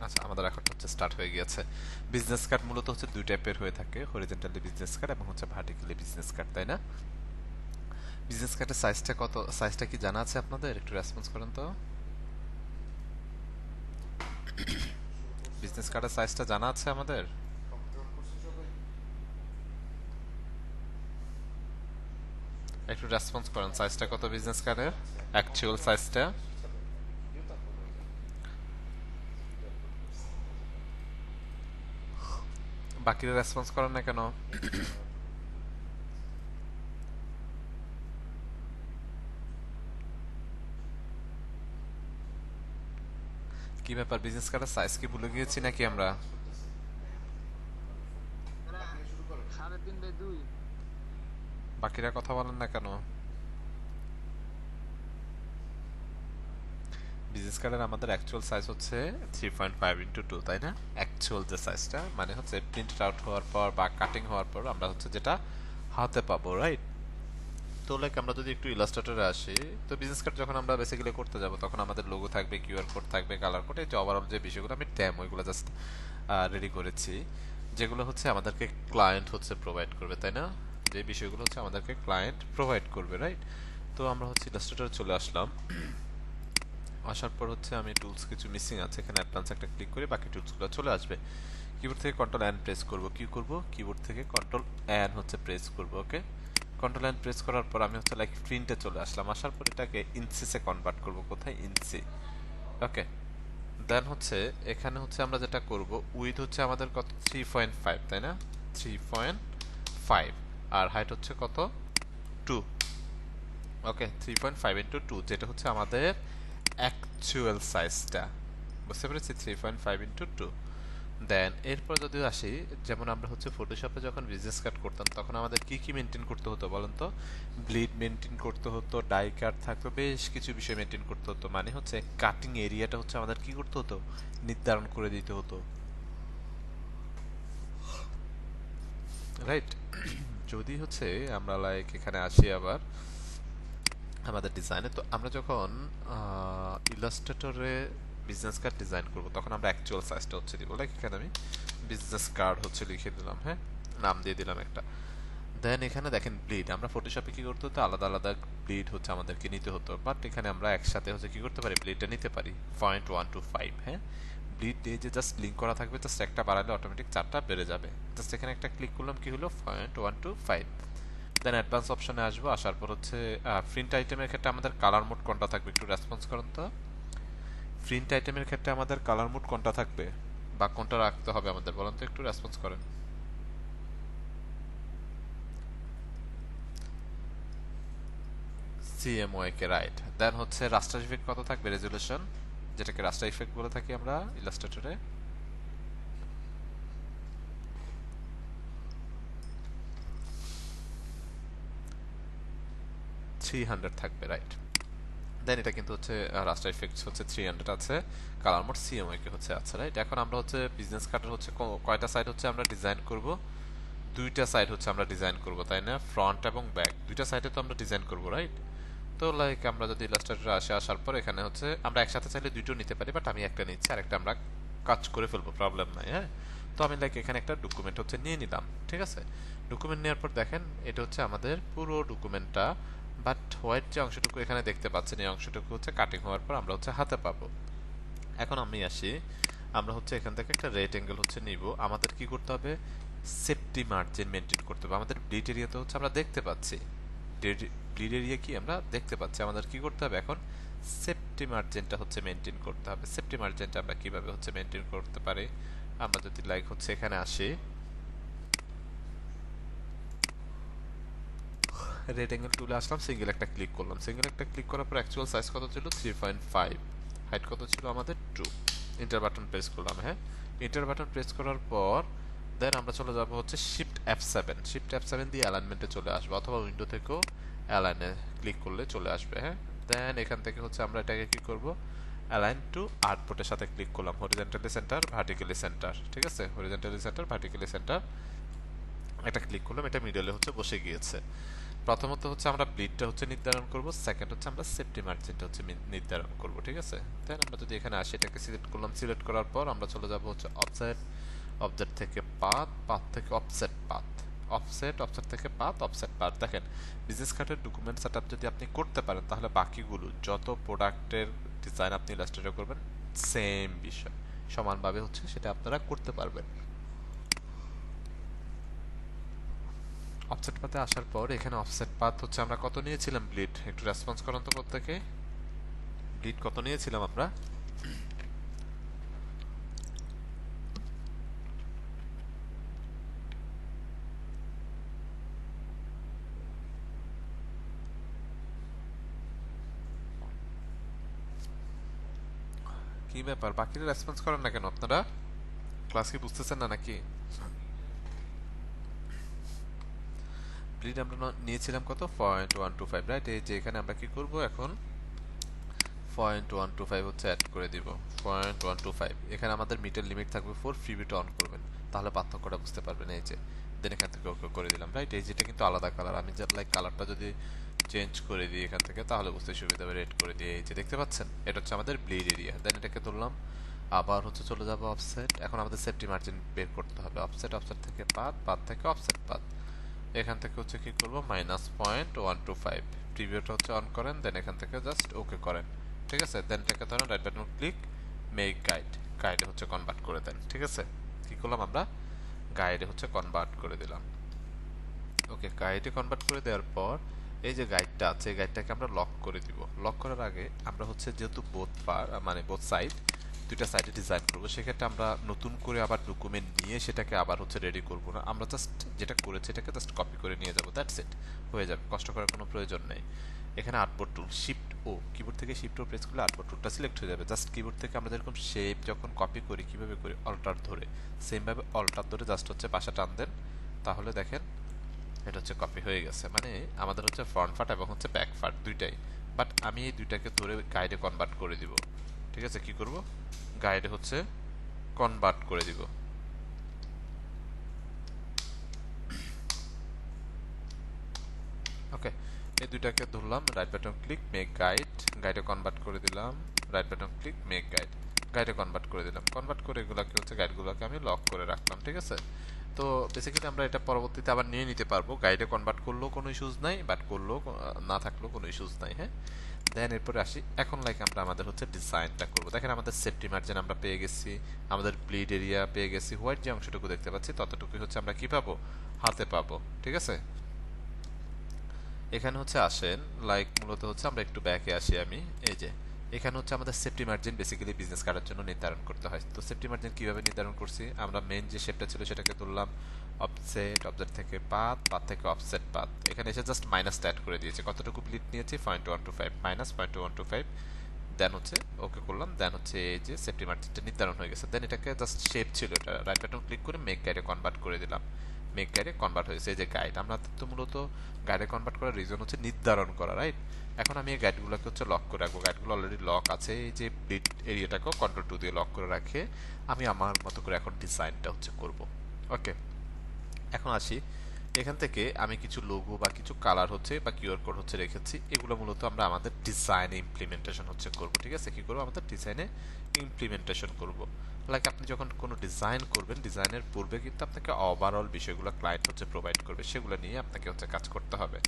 আচ্ছা, আমাদের এখন হচ্ছে স্টার্ট হয়ে গিয়েছে। বিজনেস কার্ড মূলত হচ্ছে দুই টাইপের হয়ে থাকে, হরিজন্টালি বিজনেস কার্ড এবং হচ্ছে ভার্টিক্যালি বিজনেস কার্ড, তাই না? বিজনেস কার্ডের সাইজটা কত, সাইজটা কি জানা আছে আপনাদের? একটু রেসপন্স করেন তো। বিজনেস কার্ডের সাইজটা জানা আছে আমাদের? একটু রেসপন্স করেন, সাইজটা কত বিজনেস কার্ডের, অ্যাকচুয়াল সাইজটা? বাকিরা রেসপন্স করেন না কেন? কি ব্যাপার, বিজনেস কার্ডের সাইজ কি ভুলে গিয়েছি নাকি আমরা? 3.5/2। বাকিরা কথা বলেন না কেন? বিজনেস কার্ডের আমাদের অ্যাকচুয়াল সাইজ হচ্ছে 3.5x2, তাই না? অ্যাকচুয়াল যে সাইজটা মানে হচ্ছে প্রিন্ট আউট হওয়ার পর বা কাটিং হওয়ার পর আমরা হচ্ছে যেটা হাতে পাবো, রাইট? তো লাইক আমরা যদি একটু ইলাস্ট্রেটরে আসি, তো বিজনেস কার্ড যখন আমরা বেসিক্যালি করতে যাব তখন আমাদের লোগো থাকবে, কিউআর কোড থাকবে, কালার কোড, এই যে ওভারঅল যে বিষয়গুলো আমি ট্যাম ওইগুলো জাস্ট রেডি করেছি, যেগুলো হচ্ছে আমাদেরকে ক্লায়েন্ট হচ্ছে প্রোভাইড করবে, তাই না? যে বিষয়গুলো হচ্ছে আমাদেরকে ক্লায়েন্ট প্রোভাইড করবে, রাইট? তো আমরা হচ্ছে ইলাস্ট্রেটরে চলে আসলাম। আসার পর হচ্ছে আমি টুলস কিছু মিসিং আছে, এখানে অ্যাডভান্স একটা ক্লিক করে বাকি টুলসগুলো চলে আসবে। কিবোর্ড থেকে কন্ট্রোল এন প্রেস করব, কি করব, কিবোর্ড থেকে কন্ট্রোল এন হচ্ছে প্রেস করব, ওকে? কন্ট্রোল এন প্রেস করার পর আমি হচ্ছে লাইক প্রিন্টে চলে আসলাম, আসার পর এটাকে ইঞ্চিসে কনভার্ট করব, কোথায়, ইঞ্চি, ওকে? দেন হচ্ছে এখানে হচ্ছে আমরা যেটা করব, উইথ হচ্ছে আমাদের কত, 3.5, তাই না? 3.5, আর হাইট হচ্ছে কত, 2, ওকে? 3.5 × 2, যেটা হচ্ছে আমাদের অ্যাকচুয়াল সাইজটা, বুঝতে পেরেছি? 3.5 × 2। দেন এরপর যদি আসি, যেমন আমরা হচ্ছে ফটোশপে যখন বিজনেস কার্ড করতাম তখন আমাদের কি কি মেনটেন করতে হতো বলেন তো? ব্লিড মেনটেন করতে হতো, ডাই কাট থাকতো, বেশ কিছু বিষয় মেনটেন করতে হতো, মানে হচ্ছে কাটিং এরিয়াটা হচ্ছে আমাদের কি করতে হতো, নির্ধারণ করে দিতে হতো, রাইট? যদি হচ্ছে আমরা লাইক এখানে আসি আবার আমাদের ডিজাইনে, তো আমরা যখন ইলাস্ট্রেটরে বিজনেস কার্ড ডিজাইন করব তখন আমরা অ্যাকচুয়াল সাইজটা হচ্ছে দিব, লাইক এখানে আমি বিজনেস কার্ড হচ্ছে লিখে দিলাম, হ্যাঁ, নাম দিয়ে দিলাম একটা। দেন এখানে দেখেন ব্লিড, আমরা ফটোশপে কি করতে হতো, আলাদা আলাদা ব্লিড হচ্ছে আমাদেরকে নিতে হতো, বাট এখানে আমরা একসাথে হচ্ছে কি করতে পারি, ব্লিডটা নিতে পারি 0.125, হ্যাঁ? ব্লিড দিয়ে যে জাস্ট লিঙ্ক করা থাকবে, জাস্ট একটা বাড়ালে অটোমেটিক চারটা বেড়ে যাবে, জাস্ট এখানে একটা ক্লিক করলাম, কি হলো, 0.125। দেন অ্যাডভান্স অপশনে আসবো, আসার পর হচ্ছে প্রিন্ট আইটেমের ক্ষেত্রে আমাদের কালার মোড কোনটা থাকবে, একটু রেসপন্স করুন তো। প্রিন্ট আইটেমের ক্ষেত্রে আমাদের কালার মোড কোনটা থাকবে বা কোনটা রাখতে হবে আমাদের, বলেন তো, একটু রেসপন্স করেন। সিএমওয়াই কে, রাইট। দেন হচ্ছে রাস্টার ইফেক্ট কত থাকবে, রেজুলেশন, যেটাকে রাস্টার ইফেক্ট বলে থাকি আমরা ইলাস্ট্রেটরে, 300 থাকবে, রাইট? দেন এটা কিন্তু হচ্ছে রাস্টার ইফেক্টস হচ্ছে 300 আছে, কালার মোড সিএমওয়াই কে হচ্ছে আছে, রাইট? এখন আমরা হচ্ছে বিজনেস কার্ডের হচ্ছে কয়টা সাইড হচ্ছে আমরা ডিজাইন করব, দুইটা সাইড হচ্ছে আমরা ডিজাইন করব, তাই না? ফ্রন্ট এবং ব্যাক দুইটা সাইডে তো আমরা ডিজাইন করব, রাইট? তো লাইক আমরা যদি ইলাস্ট্রেটরে আসার পর এখানে হচ্ছে আমরা একসাথে চাইলে দুটো নিতে পারি, বাট আমি একটা নিচ্ছি, আরেকটা আমরা কাজ করে ফেলবো, প্রবলেম নাই, হ্যাঁ? তো আমি লাইক এখানে একটা ডকুমেন্ট হচ্ছে নিয়ে নিলাম, ঠিক আছে? ডকুমেন্ট নেওয়ার পর দেখেন এটা হচ্ছে আমাদের পুরো ডকুমেন্টটা, বাট হোয়াইট যে অংশটুকু এখানে দেখতে পাচ্ছেন এই অংশটুকু হচ্ছে কাটিং হওয়ার পর আমরা হচ্ছে হাতে পাবো। এখন আমি আসি, আমরা হচ্ছে এখান থেকে একটা রেট অ্যাঙ্গেল হচ্ছে নিব, আমাদের কি করতে হবে, সেফটি মার্জিন মেনটেন করতে হবে। আমাদের ব্লিড এরিয়াতে হচ্ছে আমরা দেখতে পাচ্ছি, ব্লিড এরিয়া কি আমরা দেখতে পাচ্ছি, আমাদের কি করতে হবে এখন, সেফটি মার্জিনটা হচ্ছে মেনটেন করতে হবে। সেফটি মার্জিনটা আমরা কিভাবে হচ্ছে মেনটেন করতে পারি, আমরা যদি লাইক হচ্ছে এখানে আসি, রেড অ্যাঙ্গেল টুলে আসলাম, সিঙ্গেল একটা ক্লিক করলাম, সিঙ্গেল একটা ক্লিক করার পর অ্যাকচুয়াল সাইজ কত ছিল, 3.5, হাইট কত ছিল আমাদের, 2। এন্টার বাটন প্রেস করলাম, হ্যাঁ? এন্টার বাটন প্রেস করার পর দেন আমরা চলে যাব হচ্ছে শিফট F7, শিফট F7 দিয়ে অ্যালাইনমেন্টে চলে আসবো, অথবা উইন্ডো থেকেও অ্যালাইনে ক্লিক করলে চলে আসবে, হ্যাঁ? দেন এখান থেকে হচ্ছে আমরা এটাকে কি করব, অ্যালাইন টু আর্টবোর্ডের সাথে ক্লিক করলাম, হরিজন্টালি সেন্টার, ভার্টিক্যালি সেন্টার, ঠিক আছে? হরিজন্টালি সেন্টার, ভার্টিক্যালি সেন্টার একটা ক্লিক করলাম, এটা মিডলে হচ্ছে বসে গিয়েছে। প্রথমত হচ্ছে আমরা ব্লিডটা হচ্ছে নির্ধারণ করব, সেকেন্ড হচ্ছে আমরা সেফটি মার্জিনটা হচ্ছে নির্ধারণ করব, ঠিক আছে। দেন আমরা যদি এখানে আসি, এটাকে সিলেক্ট করলাম, সিলেক্ট করার পর আমরা চলে যাব হচ্ছে অফসেট, অবজেক্ট থেকে পাথ, পাথ থেকে অফসেট পাথ, অফসেট, অফসেট থেকে পাথ, অফসেট পাথ। দেখেন বিজনেস কার্ডের ডকুমেন্ট সেটআপ যদি আপনি করতে পারেন তাহলে বাকিগুলো যত প্রোডাক্টের ডিজাইন আপনি ইলাস্ট্রেটর করবেন সেম বিষয় সমানভাবে হচ্ছে সেটা আপনারা করতে পারবেন। অফসেট পাথে আসার পর এখানে অফসেট পাথ হচ্ছে আমরা কত নিয়েছিলাম ব্লিড, একটু রেসপন্স করেন তো প্রত্যেকে, ব্লিড কত নিয়েছিলাম আমরা? কি ব্যাপার, বাকিরা রেসপন্স করেন না কেন আপনারা? ক্লাস কি বুঝতেছেন না নাকি? ব্লিড আমরা নিয়েছিলাম কত, 0.125, রাইট। এই যে এখানে আমরা কি করব এখন, 0.125 হচ্ছে অ্যাড করে দিব, 0.125। এখানে আমাদের মিটার লিমিট থাকবে 4, ফ্রি বিট অন করবেন তাহলে পার্থক্যটা বুঝতে পারবেন। এই যে দেন এখান থেকে ওকে করে দিলাম, রাইট। এই যেটা কিন্তু আলাদা কালার, আমি যে লাইক কালারটা যদি চেঞ্জ করে দিই এখান থেকে তাহলে বুঝতে সুবিধা হবে, রেড করে দিয়ে এই যে দেখতে পাচ্ছেন এটা হচ্ছে আমাদের ব্লিড এরিয়া। দেন এটাকে ধরলাম, আবার হচ্ছে চলে যাবো অফসেট, এখন আমাদের সেফটি মার্জিন বের করতে হবে, অফসেট, অফসেট থেকে পাথ, পাথ থেকে অফসেট পাথ, এখান থেকে হচ্ছে কি করব, -0.125, প্রিভিউটা হচ্ছে অন করেন, দেন এখান থেকে জাস্ট ওকে করেন, ঠিক আছে। দেন এটাকে ধরেন right button click, make guide, গাইডে হচ্ছে কনভার্ট করে দেন, ঠিক আছে। কি করলাম আমরা, গাইডে হচ্ছে কনভার্ট করে দিলাম। ওকে, গাইডে কনভার্ট করে দেওয়ার পর এই যে গাইডটা আছে এই গাইডটাকে আমরা লক করে দিব। লক করার আগে আমরা হচ্ছে যেহেতু বোথ পার মানে বোথ সাইড দুইটা সাইডে ডিজাইন করব, সেক্ষেত্রে আমরা নতুন করে আবার ডকুমেন্ট নিয়ে সেটাকে আবার হচ্ছে রেডি করব না, আমরা জাস্ট যেটা করেছি এটাকে জাস্ট কপি করে নিয়ে যাব, দ্যাটস ইট, হয়ে যাবে, কষ্ট করার কোনো প্রয়োজন নেই। এখানে আর্টবোর্ড টুল, শিফট ও, কিবোর্ড থেকে শিফট ও প্রেস করলে আর্টবোর্ড টুলটা সিলেক্ট হয়ে যাবে। জাস্ট কিবোর্ড থেকে আমরা যেরকম শেপ যখন কপি করি কিভাবে করি, অল্টার ধরে, সেমভাবে অল্টার ধরে জাস্ট হচ্ছে পাশে টান দেন, তাহলে দেখেন এটা হচ্ছে কপি হয়ে গেছে। মানে আমাদের হচ্ছে ফ্রন্ট পার্ট এবং হচ্ছে ব্যাক পার্ট দুইটাই, বাট আমি এই দুইটাকে ধরে গাইডে কনভার্ট করে দিব, ঠিক আছে। কি করব, গাইডে হচ্ছে কনভার্ট করে দিব। ওকে, এই দুইটাকে ধরলাম, right button click, make guide, গাইডে কনভার্ট করে দিলাম, right button click, make guide, গাইডে কনভার্ট করে দিলাম। কনভার্ট করে এগুলাকে হচ্ছে গাইডগুলোকে আমি লক করে রাখলাম, ঠিক আছে। তো বেসিক্যালি আমরা এটা পরবর্তীতে আবার নিয়ে নিতে পারবো, গাইডে কনভার্ট করলেও কোনো ইস্যুস নাই, বাট করলেও না থাকলেও কোনো ইস্যুস নাই, হ্যাঁ। দেন এরপরে আসি, এখন লাইক আমরা আমাদের হচ্ছে ডিজাইনটা করবো। দেখেন আমাদের সেফটি মার্জিন আমরা পেয়ে গেছি, আমাদের ব্লিড এরিয়া পেয়ে গেছি, হোয়াইট যে অংশটুকু দেখতে পাচ্ছি ততটুকুই হচ্ছে আমরা কি পাবো, হাতে পাবো, ঠিক আছে। এখানে হচ্ছে আসেন, লাইক মূলত হচ্ছে আমরা একটু ব্যাকে আসি আমি, এই যে এখানে হচ্ছে আমাদের সেফটি মার্জিন বেসিক্যালি বিজনেস কার্ডের জন্য নির্ধারণ করতে হয়। তো সেফটি মার্জিন কিভাবে নির্ধারণ করছি, আমরা মেইন যে শেপটা ছিল সেটাকে তুললাম, অফসেট, অবজেক্ট থেকে পাথ, পাথ থেকে অফসেট পাথ, এখানে এসে জাস্ট মাইনাস অ্যাড করে দিয়েছে, কতটুকু ব্লিড নিয়েছি 0.125, -0.125, দেন হচ্ছে ওকে করলাম, দেন হচ্ছে এই যে সেফটি মার্জিনটা নির্ধারণ হয়ে গেছে। দেন এটাকে জাস্ট শেপ ছিল, এটা রাইট বাটন ক্লিক করে মেক গাইডে কনভার্ট করে দিলাম, মেক গাইডে কনভার্ট হয়েছে। এই যে গাইড, আমরা তো মূলত গাইডে কনভার্ট করার রিজন হচ্ছে নির্ধারণ করা, রাইট। এখন আমি এই গাইডগুলোকে হচ্ছে লক করে রাখবো, গাইডগুলো অলরেডি লক আছে, এই যে ব্লিড এরিয়াটাকেও কন্ট্রোল 2 দিয়ে লক করে রাখে আমি আমার মতো করে এখন ডিজাইনটা হচ্ছে করব। ওকে, এখন আসি, এখান থেকে আমি কিছু লোগো বা কিছু কালার হচ্ছে বা কিউআর কোড হচ্ছে রেখেছি, এগুলো মূলত আমরা আমাদের ডিজাইনে ইমপ্লিমেন্টেশন হচ্ছে করব, ঠিক আছে। কি করব, আমাদের ডিজাইনে ইমপ্লিমেন্টেশন করব। লাইক আপনি যখন কোনো ডিজাইন করবেন ডিজাইনের পূর্বে কিন্তু আপনাকে ওভারঅল বিষয়গুলো ক্লায়েন্ট হচ্ছে প্রোভাইড করবে, সেগুলো নিয়ে আপনাকে হচ্ছে কাজ করতে হবে।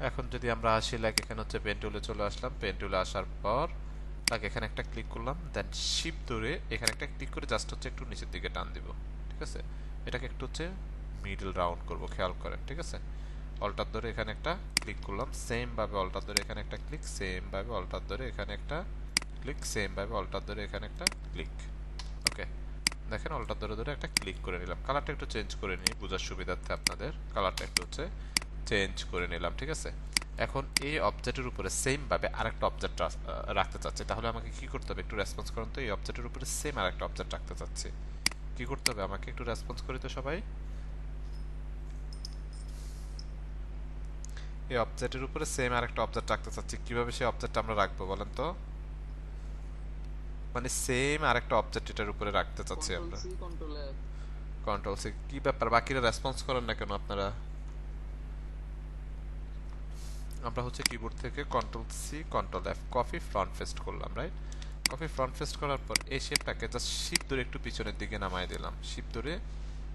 এখন যদি আমরা আসি, লাইক এখানে হচ্ছে পেন টুলে চলে আসলাম, পেন টুলে আসার পর লাইক এখানে একটা ক্লিক করলাম, দেন শিপ ধরে এখানে একটা ক্লিক করে জাস্ট হচ্ছে একটু নিচের দিকে টান দিব, ঠিক আছে। এটাকে একটু হচ্ছে মিডল রাউন্ড করব, খেয়াল করেন, ঠিক আছে। অল্টার ধরে এখানে একটা ক্লিক করলাম, সেম ভাবে অল্টার ধরে এখানে একটা ক্লিক, সেম ভাবে অল্টার ধরে এখানে একটা ক্লিক, সেম ভাবে অল্টার ধরে এখানে একটা ক্লিক। ওকে, দেখেন অল্টার ধরে ধরে একটা ক্লিক করে নিলাম। কালারটা একটু চেঞ্জ করে নিই বোঝার সুবিধার্থে, আপনাদের কালারটা একটু হচ্ছে চেঞ্জ করে নিলাম, ঠিক আছে। এখন এই অবজেক্টের উপরে সেম ভাবে আরেকটা অবজেক্ট রাখতে চাচ্ছি, তাহলে আমাকে কি করতে হবে, একটু রেসপন্স করুন তো। এই অবজেক্টের উপরে সেম আরেকটা অবজেক্ট রাখতে চাচ্ছি, কি করতে হবে আমাকে, একটু রেসপন্স করি তো সবাই। এই অবজেক্টের উপরে সেম আরেকটা অবজেক্ট রাখতে চাচ্ছি, কিভাবে সেই অবজেক্টটা আমরা রাখবো বলেন তো। মানে সেম আরেকটা অবজেক্ট এটার উপরে রাখতে চাচ্ছি আমরা, কন্ট্রোল সি। কি ব্যাপার, বাকিরা রেসপন্স করেন না কেন আপনারা? আমরা হচ্ছে কিবোর্ড থেকে control C control F copy front paste করলাম, রাইট? কপি ফ্রন্ট পেস্ট করার পর এই শেপটাকে জাস্ট শিফট ধরে একটু পিছনের দিকে নামায় দিলাম, শিফট ধরে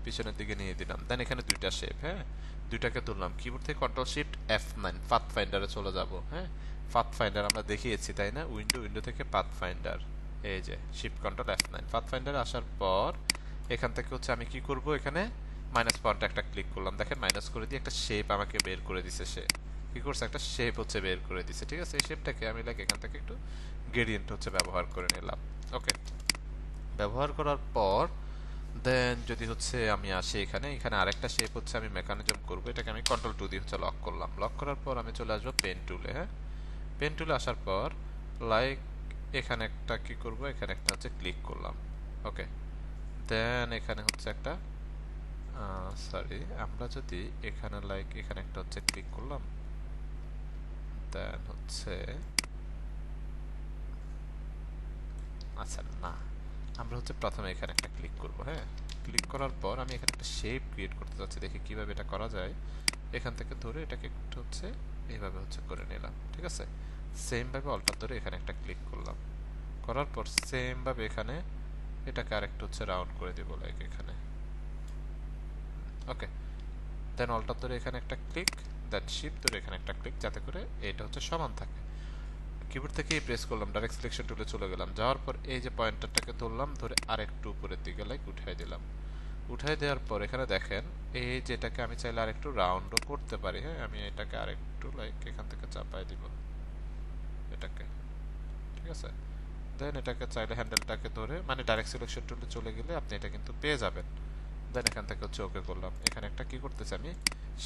পিছনের দিকে নিয়ে দিলাম। দেন এখানে দুইটা শেপ, হ্যাঁ, দুইটাকে তুললাম। কিবোর্ড থেকে কন্ট্রোল শিফট F9 পাথ ফাইন্ডারে চলে যাব, হ্যাঁ, পাথ ফাইন্ডার আমরা দেখিয়েছি তাই না, উইন্ডো থেকে পাথ ফাইন্ডার, এই যে শিফট কন্ট্রোল F9 পাথ ফাইন্ডারে আসার পর এখান থেকে হচ্ছে আমি কি করব, এখানে মাইনাস পয়েন্টে একটা ক্লিক করলাম। দেখেন মাইনাস করে দিয়ে একটা শেপ আমাকে বের করে দিছে, সে কি করছে, একটা শেপ হচ্ছে বের করে দিছে, ঠিক আছে? এই শেপটাকে আমি লাইক এখান থেকে একটু গ্রেডিয়েন্ট হচ্ছে ব্যবহার করে নিলাম। ওকে, ব্যবহার করার পর দেন যদি হচ্ছে আমি আসি এখানে, এখানে আরেকটা শেপ হচ্ছে আমি মেকানিজম করব, এটাকে আমি কন্ট্রোল 2 দিয়ে হচ্ছে লক করলাম। লক করার পর আমি চলে আসবো পেন টুলে, হ্যাঁ, পেন টুলে আসার পর লাইক এখানে একটা কি করব, এখানে একটা হচ্ছে ক্লিক করলাম। ওকে, দেন এখানে হচ্ছে একটা সরি, আমরা যদি এখানে লাইক এখানে একটা হচ্ছে ক্লিক করলাম, দেন হচ্ছে আচ্ছা না, আমরা হচ্ছে প্রথমে এখানে একটা ক্লিক করব, হ্যাঁ, ক্লিক করার পর আমি এখানে একটা শেপ ক্রিয়েট করতে যাচ্ছি, দেখি কিভাবে এটা করা যায়। এখান থেকে ধরে এটাকে একটু হচ্ছে এইভাবে হচ্ছে করে নিলাম, ঠিক আছে? সেম ভাবে অল্টার ধরে এখানে একটা ক্লিক করলাম, করার পর সেম ভাবে এখানে এটাকে আরেকটু হচ্ছে রাউন্ড করে দিব লাইক এখানে। ওকে, দেন অল্টার ধরে এখানে একটা ক্লিক, দেন শিফট ধরে এখানে একটা ক্লিক, যাতে করে এটা হচ্ছে সমান থাকে। কিবোর্ড থেকেই প্রেস করলাম, ডাইরেক্ট সিলেকশন টুলে চলে গেলাম, যাওয়ার পর এই যে পয়েন্টারটাকে ধরলাম, ধরে আরেকটু উপরের দিকে লাইক উঠাই দিলাম। উঠাই দেওয়ার পর এখানে দেখেন এই যেটাকে আমি চাইলে আরেকটু রাউন্ডও করতে পারি, হ্যাঁ, আমি এটাকে আরেকটু লাইক এখান থেকে চাপাই দিব এটাকে, ঠিক আছে? দেন এটাকে চাইলে হ্যান্ডেলটাকে ধরে মানে ডাইরেক্ট সিলেকশন টুলে চলে গেলে আপনি এটা কিন্তু পেয়ে যাবেন। দেন এখান থেকে হচ্ছে ওকে করলাম, এখানে একটা কি করতেছি আমি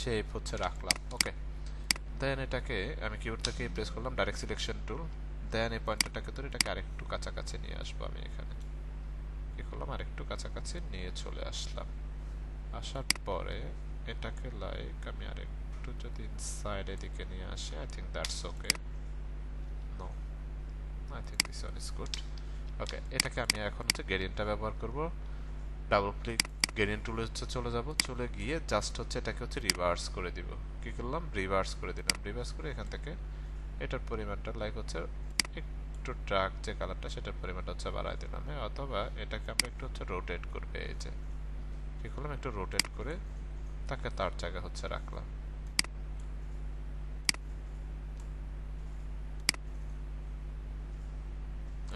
শেপ হচ্ছে রাখলাম। ওকে, দেন এটাকে আমি কিবোর্ড থেকে প্রেস করলাম, ডাইরেক্ট সিলেকশন টুল, দেন এই পয়েন্টারটাকে ধরে এটাকে আরেকটু কাছাকাছি নিয়ে আসবো। আমি এখানে কি করলাম, আরেকটু কাছাকাছি নিয়ে চলে আসলাম। আসার পরে এটাকে লাইক আমি আরেকটু যদি ইনসাইড এদিকে নিয়ে আসি, I think that's okay, no, I think this one is good. Okay, এটাকে আমি এখন হচ্ছে গ্রেডিয়েন্টটা ব্যবহার করব, ডাবল ক্লিক গ্রেডিয়েন্ট টুলে হচ্ছে চলে যাব, চলে গিয়ে জাস্ট হচ্ছে এটাকে হচ্ছে রিভার্স করে দিব। কি করলাম, রিভার্স করে দিলাম, রিভার্স করে এখান থেকে এটার পরিমাণটা লাইক হচ্ছে একটু ডার্ক যে কালারটা সেটার পরিমাণটা হচ্ছে বাড়াই দিলাম, হ্যাঁ, অথবা এটাকে আমরা একটু হচ্ছে রোটেট করবে, এই যে কি করলাম, একটু রোটেট করে তাকে তার জায়গা হচ্ছে রাখলাম।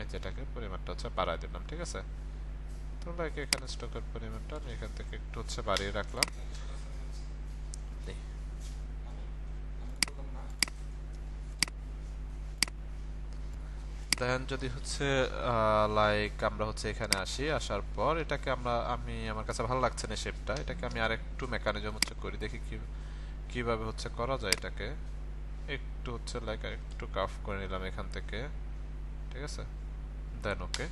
এই যেটাকে পরিমাণটা হচ্ছে বাড়াই দিলাম, ঠিক আছে? তো লাইক এখানে স্টকের পরিমাণটা আমি এখান থেকে একটু হচ্ছে বাড়িয়ে রাখলাম। দেন যদি হচ্ছে লাইক আমরা হচ্ছে এখানে আসি, আসার পর এটাকে আমি আমার কাছে ভালো লাগছে না শেপটা, এটাকে আমি আরেকটু মেকানিজম হচ্ছে করি, দেখি কিভাবে হচ্ছে করা যায়। এটাকে একটু হচ্ছে লাইক একটু কার্ভ করে নিলাম এখান থেকে, ঠিক আছে? দেন ওকে,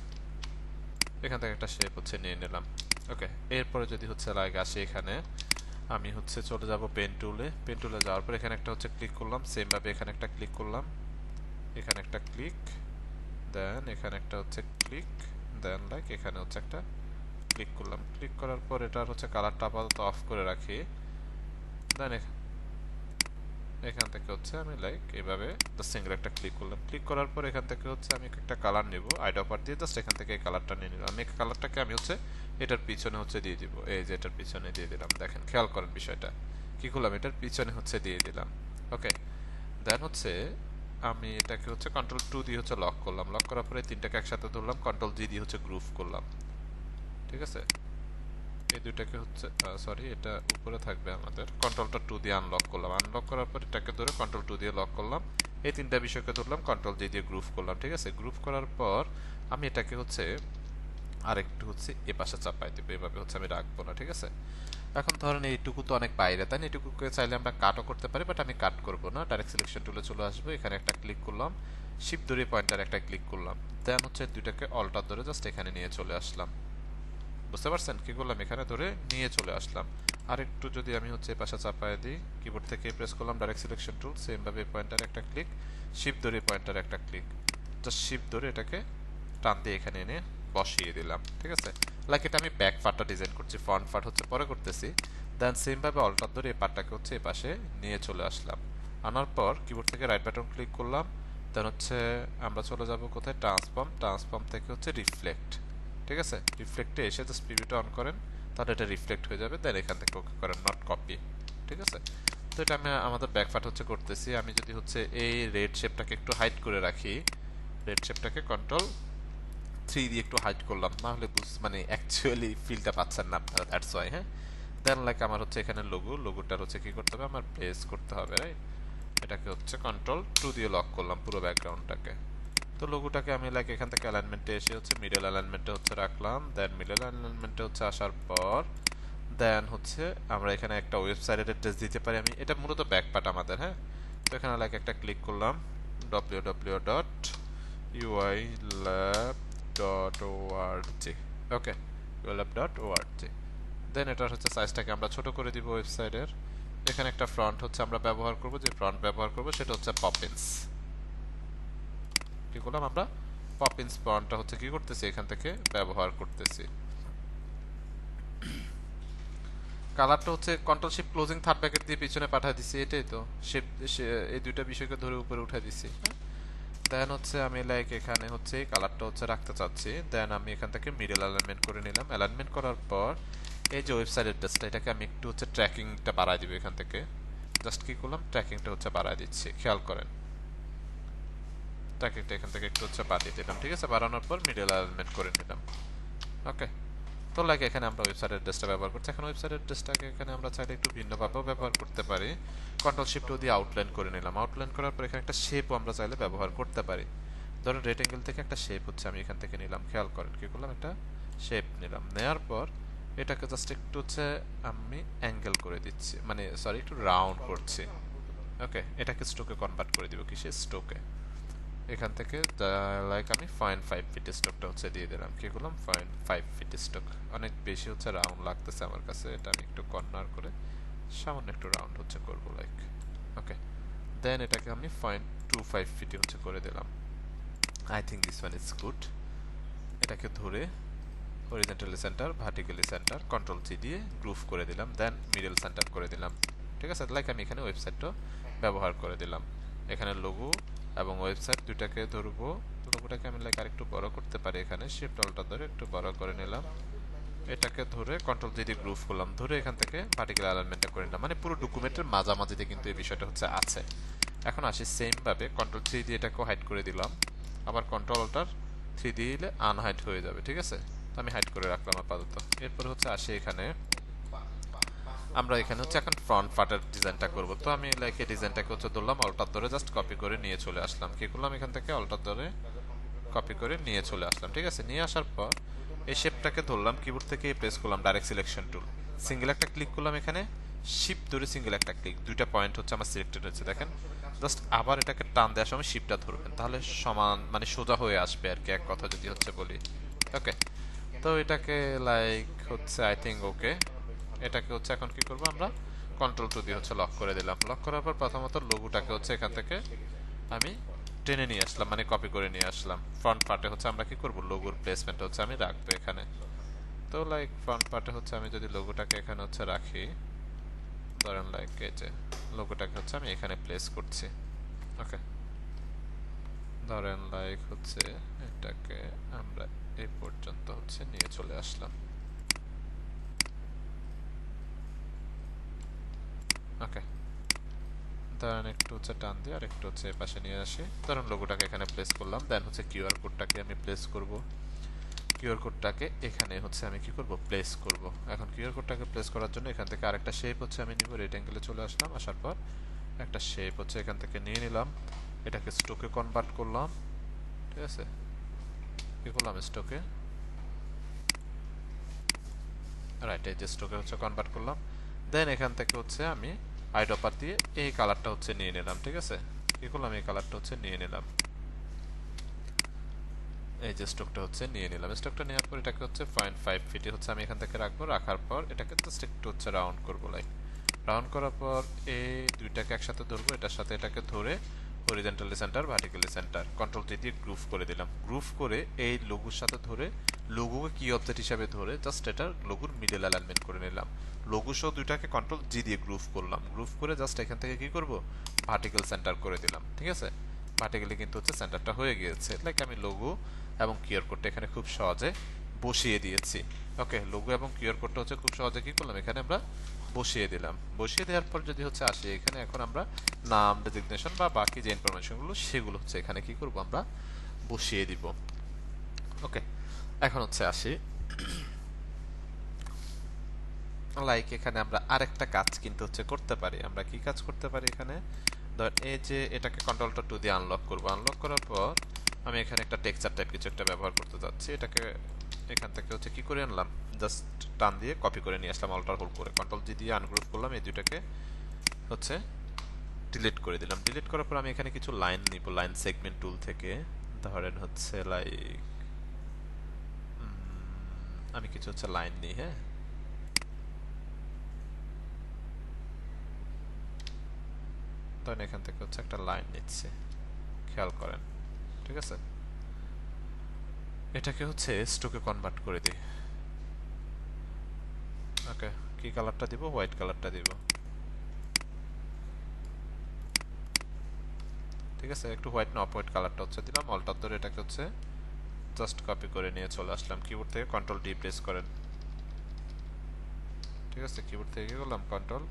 এখান থেকে একটা শেপ হচ্ছে নিয়ে নিলাম। ওকে, এরপরে যদি হচ্ছে লাইক আসি এখানে, আমি হচ্ছে চলে যাব পেন টুলে, পেন টুলে যাওয়ার পর এখানে একটা হচ্ছে ক্লিক করলাম, সেম ভাবে এখানে একটা ক্লিক করলাম, এখানে একটা ক্লিক, দেন এখানে একটা হচ্ছে ক্লিক, দেন লাইক এখানে হচ্ছে একটা ক্লিক করলাম। ক্লিক করার পর এটার হচ্ছে কালারটা আপাতত অফ করে রাখি। দেন এখান থেকে হচ্ছে আমি লাইক এইভাবে জাস্ট সিঙ্গেল একটা ক্লিক করলাম। ক্লিক করার পর এখান থেকে হচ্ছে আমি একটা কালার নিব, আইডপার দিয়ে জাস্ট এখান থেকে এই কালারটা নিয়ে নিলাম। আমি এই কালারটাকে আমি হচ্ছে এটার পিছনে হচ্ছে দিয়ে দিব, এই যে এটার পিছনে দিয়ে দিলাম। দেখেন খেয়াল করেন বিষয়টা, কি করলাম, এটার পিছনে হচ্ছে দিয়ে দিলাম। ওকে, দেন হচ্ছে আমি এটাকে হচ্ছে কন্ট্রোল 2 দিয়ে হচ্ছে লক করলাম। লক করার পরে তিনটাকে একসাথে ধরলাম, কন্ট্রোল জি দিয়ে হচ্ছে গ্রুপ করলাম, ঠিক আছে? এই দুইটাকে হচ্ছে সরি, এটা উপরে থাকবে আমাদের, কন্ট্রোলটা 2 দিয়ে আনলক করলাম। আনলক করার পর এটাকে ধরে কন্ট্রোল 2 দিয়ে লক করলাম। এই তিনটা বিষয়কে ধরলাম, কন্ট্রোল জি দিয়ে গ্রুপ করলাম, ঠিক আছে? গ্রুপ করার পর আমি এটাকে হচ্ছে আরেকটু হচ্ছে এ পাশে চাপাই দেবো, এভাবে হচ্ছে আমি রাখবো না, ঠিক আছে? এখন ধরেন এইটুকু তো অনেক বাইরে, তাই না? এইটুকুকে চাইলে আমরা কাটও করতে পারি, বাট আমি কাট করব না। ডাইরেক্ট সিলেকশন টুলে চলে আসবো, এখানে একটা ক্লিক করলাম, শিফট ধরে পয়েন্টার একটা ক্লিক করলাম, দেন হচ্ছে দুইটাকে অল্টার ধরে জাস্ট এখানে নিয়ে চলে আসলাম। বুঝতে পারছেন কি করলাম, এখানে ধরে নিয়ে চলে আসলাম। আর একটু যদি আমি হচ্ছে পাশে চাপায় দিই, কিবোর্ড থেকে প্রেস করলাম ডাইরেক্ট সিলেকশন টুল, সেম ভাবে পয়েন্টার একটা ক্লিক, শিফট ধরে পয়েন্টার একটা ক্লিক, জাস্ট শিফট ধরে এটাকে টান দিয়ে এখানে এনে বসিয়ে দিলাম, ঠিক আছে? লাইক এটা আমি ব্যাক পার্টটা ডিজাইন করছি, ফ্রন্ট পার্ট হচ্ছে পরে করতেছি। দেন সেম ভাবে অল্টার ধরে এই পার্টটাকে হচ্ছে এই পাশে নিয়ে চলে আসলাম। আনার পর কিবোর্ড থেকে রাইট বাটন ক্লিক করলাম, দেন হচ্ছে আমরা চলে যাব কোথায়, ট্রান্সফর্ম থেকে হচ্ছে রিফ্লেক্ট। ঠিক আছে, রিফ্লেক্টে এসে জাস্ট প্রিভিউটা অন করেন, তাহলে এটা রিফ্লেক্ট হয়ে যাবে, দেন এখান থেকে ওকে করেন, নট কপি। ঠিক আছে, তো এটা আমি আমাদের ব্যাকপার্ট হচ্ছে করতেছি। আমি যদি হচ্ছে এই রেড শেপটাকে একটু হাইড করে রাখি, রেড শেপটাকে কন্ট্রোল 3 দিয়ে একটু হাইড করলাম, না হলে মানে অ্যাকচুয়ালি ফিলটা পাচ্ছেন না আপনারা, দ্যাটস ওয়াই। হ্যাঁ, দেন লাইক আমার হচ্ছে এখানে লোগোটার হচ্ছে কি করতে হবে, আমার প্লেস করতে হবে, রাইট। এটাকে হচ্ছে কন্ট্রোল 2 দিয়ে লক করলাম পুরো ব্যাকগ্রাউন্ডটাকে। তো লোগোটাকে আমি লাইক এখান থেকে অ্যালাইনমেন্টে এসে হচ্ছে মিডল অ্যালাইনমেন্টে হচ্ছে রাখলাম, দেন মিডল অ্যালাইনমেন্টে হচ্ছে আসার পর দেন হচ্ছে আমরা এখানে একটা ওয়েবসাইটের অ্যাড্রেস দিতে পারি। আমি এটা মূলত ব্যাকপার্ট আমাদের। হ্যাঁ, তো এখানে লাইক একটা ক্লিক করলাম, www.uilab.org। ওকে, uilab.org। দেন এটার হচ্ছে সাইজটাকে আমরা ছোট করে দিব ওয়েবসাইটের। এখানে একটা ফ্রন্ট হচ্ছে আমরা ব্যবহার করব, যে ফ্রন্ট ব্যবহার করব সেটা হচ্ছে পপিন্স। কি করলাম আমরা, পপিন্স ফন্টটা হচ্ছে কি করতেছি, এখান থেকে ব্যবহার করতেছি। কালারটা হচ্ছে control shift closing third bracket দিয়ে পিছনে পাঠিয়ে দিছি, এটাই তো শেপ, এই দুইটা বিষয়কে ধরে উপরে উঠাই দিছি। দেন হচ্ছে আমি লাইক এখানে হচ্ছে কালারটা হচ্ছে রাখতে চাচ্ছি, দেন আমি এখান থেকে মিডল অ্যালাইনমেন্ট করে নিলাম। অ্যালাইনমেন্ট করার পর এই যে ওয়েবসাইট অ্যাড্রেসটা, এটাকে আমি একটু হচ্ছে ট্র্যাকিংটা বাড়ায় দিব। এখান থেকে জাস্ট কি করলাম, ট্র্যাকিংটা হচ্ছে বাড়ায় দিচ্ছি, খেয়াল করেন। ট্র্যাকিংটা এখান থেকে একটু হচ্ছে বাড়িয়ে দিলাম। ঠিক আছে, বাড়ানোর পর মিডল অ্যালাইনমেন্ট করে নিলাম। ওকে, তো লাইক এখানে আমরা ওয়েবসাইট অ্যাড্রেসটা ব্যবহার করছি। এখন ওয়েবসাইট অ্যাড্রেসটাকে এখানে আমরা চাইলে একটু ভিন্নভাবেও ব্যবহার করতে পারি। কন্ট্রোল শিফট দিয়ে আউটলাইন করে নিলাম। আউটলাইন করার পর এখানে একটা শেপও আমরা চাইলে ব্যবহার করতে পারি। ধরুন রেক্টেঙ্গেল থেকে একটা শেপ হচ্ছে আমি এখান থেকে নিলাম, খেয়াল করেন কি করলাম, একটা শেপ নিলাম। নেওয়ার পর এটাকে জাস্ট একটু হচ্ছে আমি অ্যাঙ্গেল করে দিচ্ছি, মানে সরি একটু রাউন্ড করছি। ওকে, এটাকে স্টোকে কনভার্ট করে দিব, কিসে, স্টোকে। এখান থেকে লাইক আমি 0.5 ফিট স্টকটা হচ্ছে দিয়ে দিলাম। কি করলাম, 0.5 ফিট স্টক। অনেক বেশি হচ্ছে রাউন্ড লাগতেছে আমার কাছে, এটা আমি একটু কর্নার করে সামান্য একটু রাউন্ড হচ্ছে করবো লাইক। ওকে, দেন এটাকে আমি 0.25 ফিটে হচ্ছে করে দিলাম। I think this one is good. এটাকে ধরে হরিজন্টালি সেন্টার, ভার্টিক্যালি সেন্টার, কন্ট্রোল-C দিয়ে গ্রুপ করে দিলাম, দেন মিডল সেন্টার করে দিলাম। ঠিক আছে, লাইক আমি এখানে ওয়েবসাইটটা ব্যবহার করে দিলাম। এখানে লোগো এবং ওয়েবসাইট দুটাকে ধরবো। লোগোটাকে আমি লাইক আরেকটু বড় করতে পারি, এখানে শিফট অল্টা ধরে একটু বড় করে নিলাম। এটাকে ধরে কন্ট্রোল-G দিয়ে গ্রুপ করলাম, ধরে এখান থেকে ভার্টিক্যাল অ্যালাইনমেন্টটা করে নিলাম। মানে পুরো ডকুমেন্টের মাঝামাঝিতে কিন্তু এই বিষয়টা হচ্ছে আছে। এখন আসি সেম ভাবে কন্ট্রোল-3 দিয়ে এটাকে হাইড করে দিলাম, আবার কন্ট্রোল-Alt-3 দিলে আনহাইড হয়ে যাবে। ঠিক আছে, তো আমি হাইড করে রাখলাম আপাতত। এরপর হচ্ছে আসি এখানে আমরা এখানে হচ্ছে এখন ফ্রন্ট পার্টের ডিজাইনটা করব। তো আমি লাইক এই ডিজাইনটাকে হচ্ছে ধরলাম, অল্টার ধরে জাস্ট কপি করে নিয়ে চলে আসলাম। কি করলাম, এখান থেকে অল্টার ধরে কপি করে নিয়ে চলে আসলাম। ঠিক আছে, নিয়ে আসার পর এই শেপটাকে ধরলাম, কিবোর্ড থেকে প্রেস করলাম ডাইরেক্ট সিলেকশন টুল, সিঙ্গেল একটা ক্লিক করলাম, এখানে শিফট ধরে সিঙ্গেল একটা ক্লিক, দুইটা পয়েন্ট হচ্ছে আমার সিলেক্টেড হচ্ছে। দেখেন, জাস্ট আবার এটাকে টান দেওয়ার সময় শিফটটা ধরবেন, তাহলে সমান মানে সোজা হয়ে আসবে আর কি, এক কথা যদি হচ্ছে বলি। ওকে, তো এটাকে লাইক হচ্ছে আই থিঙ্ক ওকে। এটাকে হচ্ছে এখন কি করব, আমরা কন্ট্রোল-2 দিয়ে হচ্ছে লক করে দিলাম। লক করার পর প্রথমত লোগোটাকে হচ্ছে এখান থেকে আমি টেনে নিয়ে আসলাম, মানে কপি করে নিয়ে আসলাম। ফ্রন্ট পার্টে হচ্ছে আমরা কি করব, লোগোর প্লেসমেন্ট হচ্ছে আমি রাখবো এখানে। তো লাইক ফ্রন্ট পার্টে হচ্ছে আমি যদি লোগোটাকে এখানে হচ্ছে রাখি, ধরেন লাইক এই যে লোগোটাকে হচ্ছে আমি এখানে প্লেস করছি। ওকে, ধরেন লাইক হচ্ছে এটাকে আমরা এই পর্যন্ত হচ্ছে নিয়ে চলে আসলাম। ওকে, ধরেন একটু হচ্ছে টান দিয়ে আর একটু হচ্ছে পাশে নিয়ে আসি। ধরেন লোগোটাকে এখানে প্লেস করলাম, দেন হচ্ছে কিউআর কোডটাকে আমি প্লেস করব। কিউআর কোডটাকে এখানে হচ্ছে আমি কি করব, প্লেস করব। এখন কিউআর কোডটাকে প্লেস করার জন্য এখান থেকে আরেকটা শেপ হচ্ছে আমি নিব, রেক্টেঙ্গেলে চলে আসলাম। আসার পর একটা শেপ হচ্ছে এখান থেকে নিয়ে নিলাম, এটাকে স্টোকে কনভার্ট করলাম। ঠিক আছে, কি করলাম, স্টোকে, রাইট, এই যে স্টোকে হচ্ছে কনভার্ট করলাম। দেন এখান থেকে হচ্ছে আমি আইড্রপার দিয়ে এই কালারটা হচ্ছে নিয়ে নিলাম। ঠিক আছে, কি করলাম, এই কালারটা হচ্ছে নিয়ে নিলাম, এই যে স্টকটা হচ্ছে নিয়ে নিলাম। স্টকটা নেওয়ার পর এটাকে হচ্ছে 0.5 ফিটে হচ্ছে আমি এখান থেকে রাখবো। রাখার পর এটাকে জাস্ট একটু হচ্ছে রাউন্ড করবো, লাইক রাউন্ড করার পর এই দুইটাকে একসাথে ধরবো, এটার সাথে এটাকে ধরে horizontally centre vertically centre, control জি দিয়ে গ্রুপ করে দিলাম। গ্রুপ করে এই লোগোর সাথে ধরে লোগোকে কি অবজেক্ট হিসাবে ধরে জাস্ট এটা লোগোর মিডল অ্যালাইনমেন্ট করে নিলাম। লোগো সহ দুইটাকে কন্ট্রোল জি দিয়ে গ্রুপ করলাম। গ্রুপ করে জাস্ট এখান থেকে কি করব, ভার্টিক্যাল সেন্টার করে দিলাম। ঠিক আছে, ভার্টিক্যালি কিন্তু হচ্ছে সেন্টারটা হয়ে গিয়েছে। লাইক আমি লোগো এবং কিউআর কোডটা এখানে খুব সহজে বসিয়ে দিয়েছি। ওকে, লোগো এবং কিউআর কোডটা হচ্ছে খুব সহজে কি করলাম, এখানে আমরা বসিয়ে দিলাম। বসিয়ে দেওয়ার পর যদি হচ্ছে আসি এখানে, এখন আমরা নাম, ডেজিগনেশন বা বাকি যে ইনফরমেশনগুলো সেগুলো হচ্ছে এখানে কি করব, আমরা বসিয়ে দিব। ওকে, এখন হচ্ছে আসি, লাইক এখানে আমরা আরেকটা কাজ কিন্তু হচ্ছে করতে পারি। আমরা কি কাজ করতে পারি এখানে, ধর এই যে এটাকে কন্ট্রোলটা টু দিয়ে আনলক করব। আনলক করার পর আমি এখানে একটা টেক্সচার টাইপ কিছু একটা ব্যবহার করতে যাচ্ছি। এটাকে এখান থেকে হচ্ছে কি করে আনলাম, জাস্ট টান দিয়ে কপি করে নিয়ে আসলাম, অল্টার হোল্ড করে কন্ট্রোল জি দিয়ে আনগ্রুপ করলাম। এই দুটাকে হচ্ছে ডিলিট করে দিলাম। ডিলিট করার পর আমি এখানে কিছু লাইন নিব, লাইন সেগমেন্ট টুল থেকে। ধরেন হচ্ছে লাইক আমি কিছু হচ্ছে লাইন নিই। হ্যাঁ, ধরেন এখান থেকে হচ্ছে একটা লাইন নিচ্ছে, খেয়াল করেন। ঠিক আছে, এটাকে হচ্ছে স্ট্রোকে কনভার্ট করে দিই। ওকে, কি কালারটা দিব, হোয়াইট কালারটা দিব। ঠিক আছে, একটু হোয়াইট না অফ হোয়াইট কালারটা হচ্ছে দিলাম। অল্টার ধরে এটাকে হচ্ছে জাস্ট কপি করে নিয়ে চলে আসলাম। কিবোর্ড থেকে কন্ট্রোল ডি প্রেস করেন। ঠিক আছে, কিবোর্ড থেকে কি করলাম, কন্ট্রোল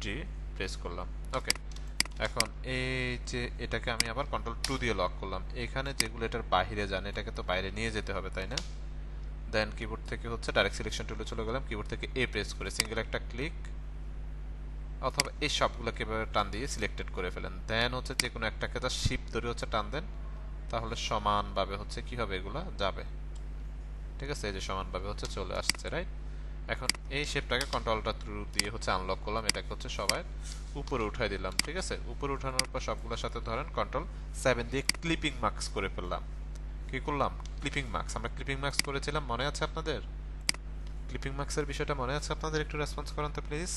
জি প্রেস করলাম। ওকে, এখন এই যে এটাকে আমি আবার কন্ট্রোল টু দিয়ে লক করলাম। এখানে যেগুলো এটার বাইরে যান এটাকে তো বাইরে নিয়ে যেতে হবে, তাই না? দেন কিবোর্ড থেকে হচ্ছে ডাইরেক্ট সিলেকশন টুলে চলে গেলাম। কিবোর্ড থেকে এ প্রেস করে সিঙ্গেল একটা ক্লিক, অথবা এই সবগুলোকে এভাবে টান দিয়ে সিলেক্টেড করে ফেলেন। দেন হচ্ছে যে কোনো একটাকে জাস্ট শিফট ধরে হচ্ছে টান দেন, তাহলে সমানভাবে হচ্ছে কি হবে, এগুলা যাবে। ঠিক আছে, এই যে সমানভাবে হচ্ছে চলে আসছে, রাইট? এখন এই শেপটাকে কন্ট্রোলটা থ্রু দিয়ে হচ্ছে আনলক করলাম। এটাকে হচ্ছে সবাই উপরে উঠাই দিলাম। ঠিক আছে, উপরে উঠানোর পর সবগুলোর সাথে ধরেন কন্ট্রোল 7 দিয়ে ক্লিপিং মার্কস করে ফেললাম। কি করলাম, ক্লিপিং মার্কস। আমরা ক্লিপিং মার্কস করেছিলাম, মনে আছে আপনাদের? ক্লিপিং মার্কসের বিষয়টা মনে আছে আপনাদের? একটু রেসপন্স করেন তো প্লিজ।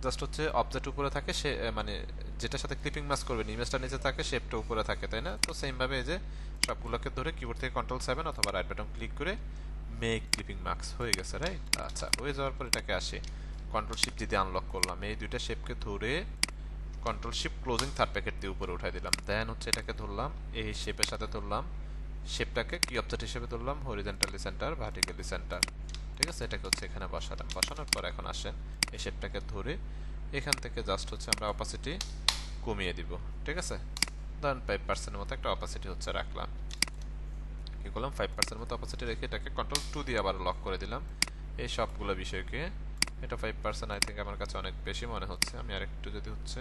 জাস্ট হচ্ছে অবজেক্ট উপরে থাকে, সে মানে যেটার সাথে ক্লিপিং মাস্ক করবেন ইমেজটা নিচে থাকে, শেপটা উপরে থাকে, তাই না? তো সেম ভাবে এই যে সবগুলোকে ধরে কিবোর্ড থেকে কন্ট্রোল 7 অথবা রাইট বাটন ক্লিক করে মেক ক্লিপিং মার্কস হয়ে গেছে, রাইট? আচ্ছা, হয়ে যাওয়ার পর এটাকে আসে কন্ট্রোল শিফট দিয়ে আনলক করলাম। এই দুইটা শেপকে ধরে control shift closing third packet দিয়ে উপরে উঠাই দিলাম। দেন হচ্ছে এটাকে ধরলাম, এই শেপের সাথে ধরলাম, শেপটাকে কি অবজেক্ট হিসেবে ধরলাম, হরিজন্টালি সেন্টার ভার্টিক্যালি সেন্টার। ঠিক আছে, এটাকে হচ্ছে এখানে বসালাম। বসানোর পর এখন আসেন এই শেপটাকে ধরে এখান থেকে জাস্ট হচ্ছে আমরা অপাসিটি কমিয়ে দিব। ঠিক আছে, ধরেন 5% মতো একটা অপাসিটি হচ্ছে রাখলাম। কি করলাম, 5% মতো অপাসিটি রেখে এটাকে কন্ট্রোল 2 দিয়ে আবার লক করে দিলাম। এই সবগুলো বিষয়কে, এটা 5% আই থিঙ্ক আমার কাছে অনেক বেশি মনে হচ্ছে, আমি আরেকটু যদি হচ্ছে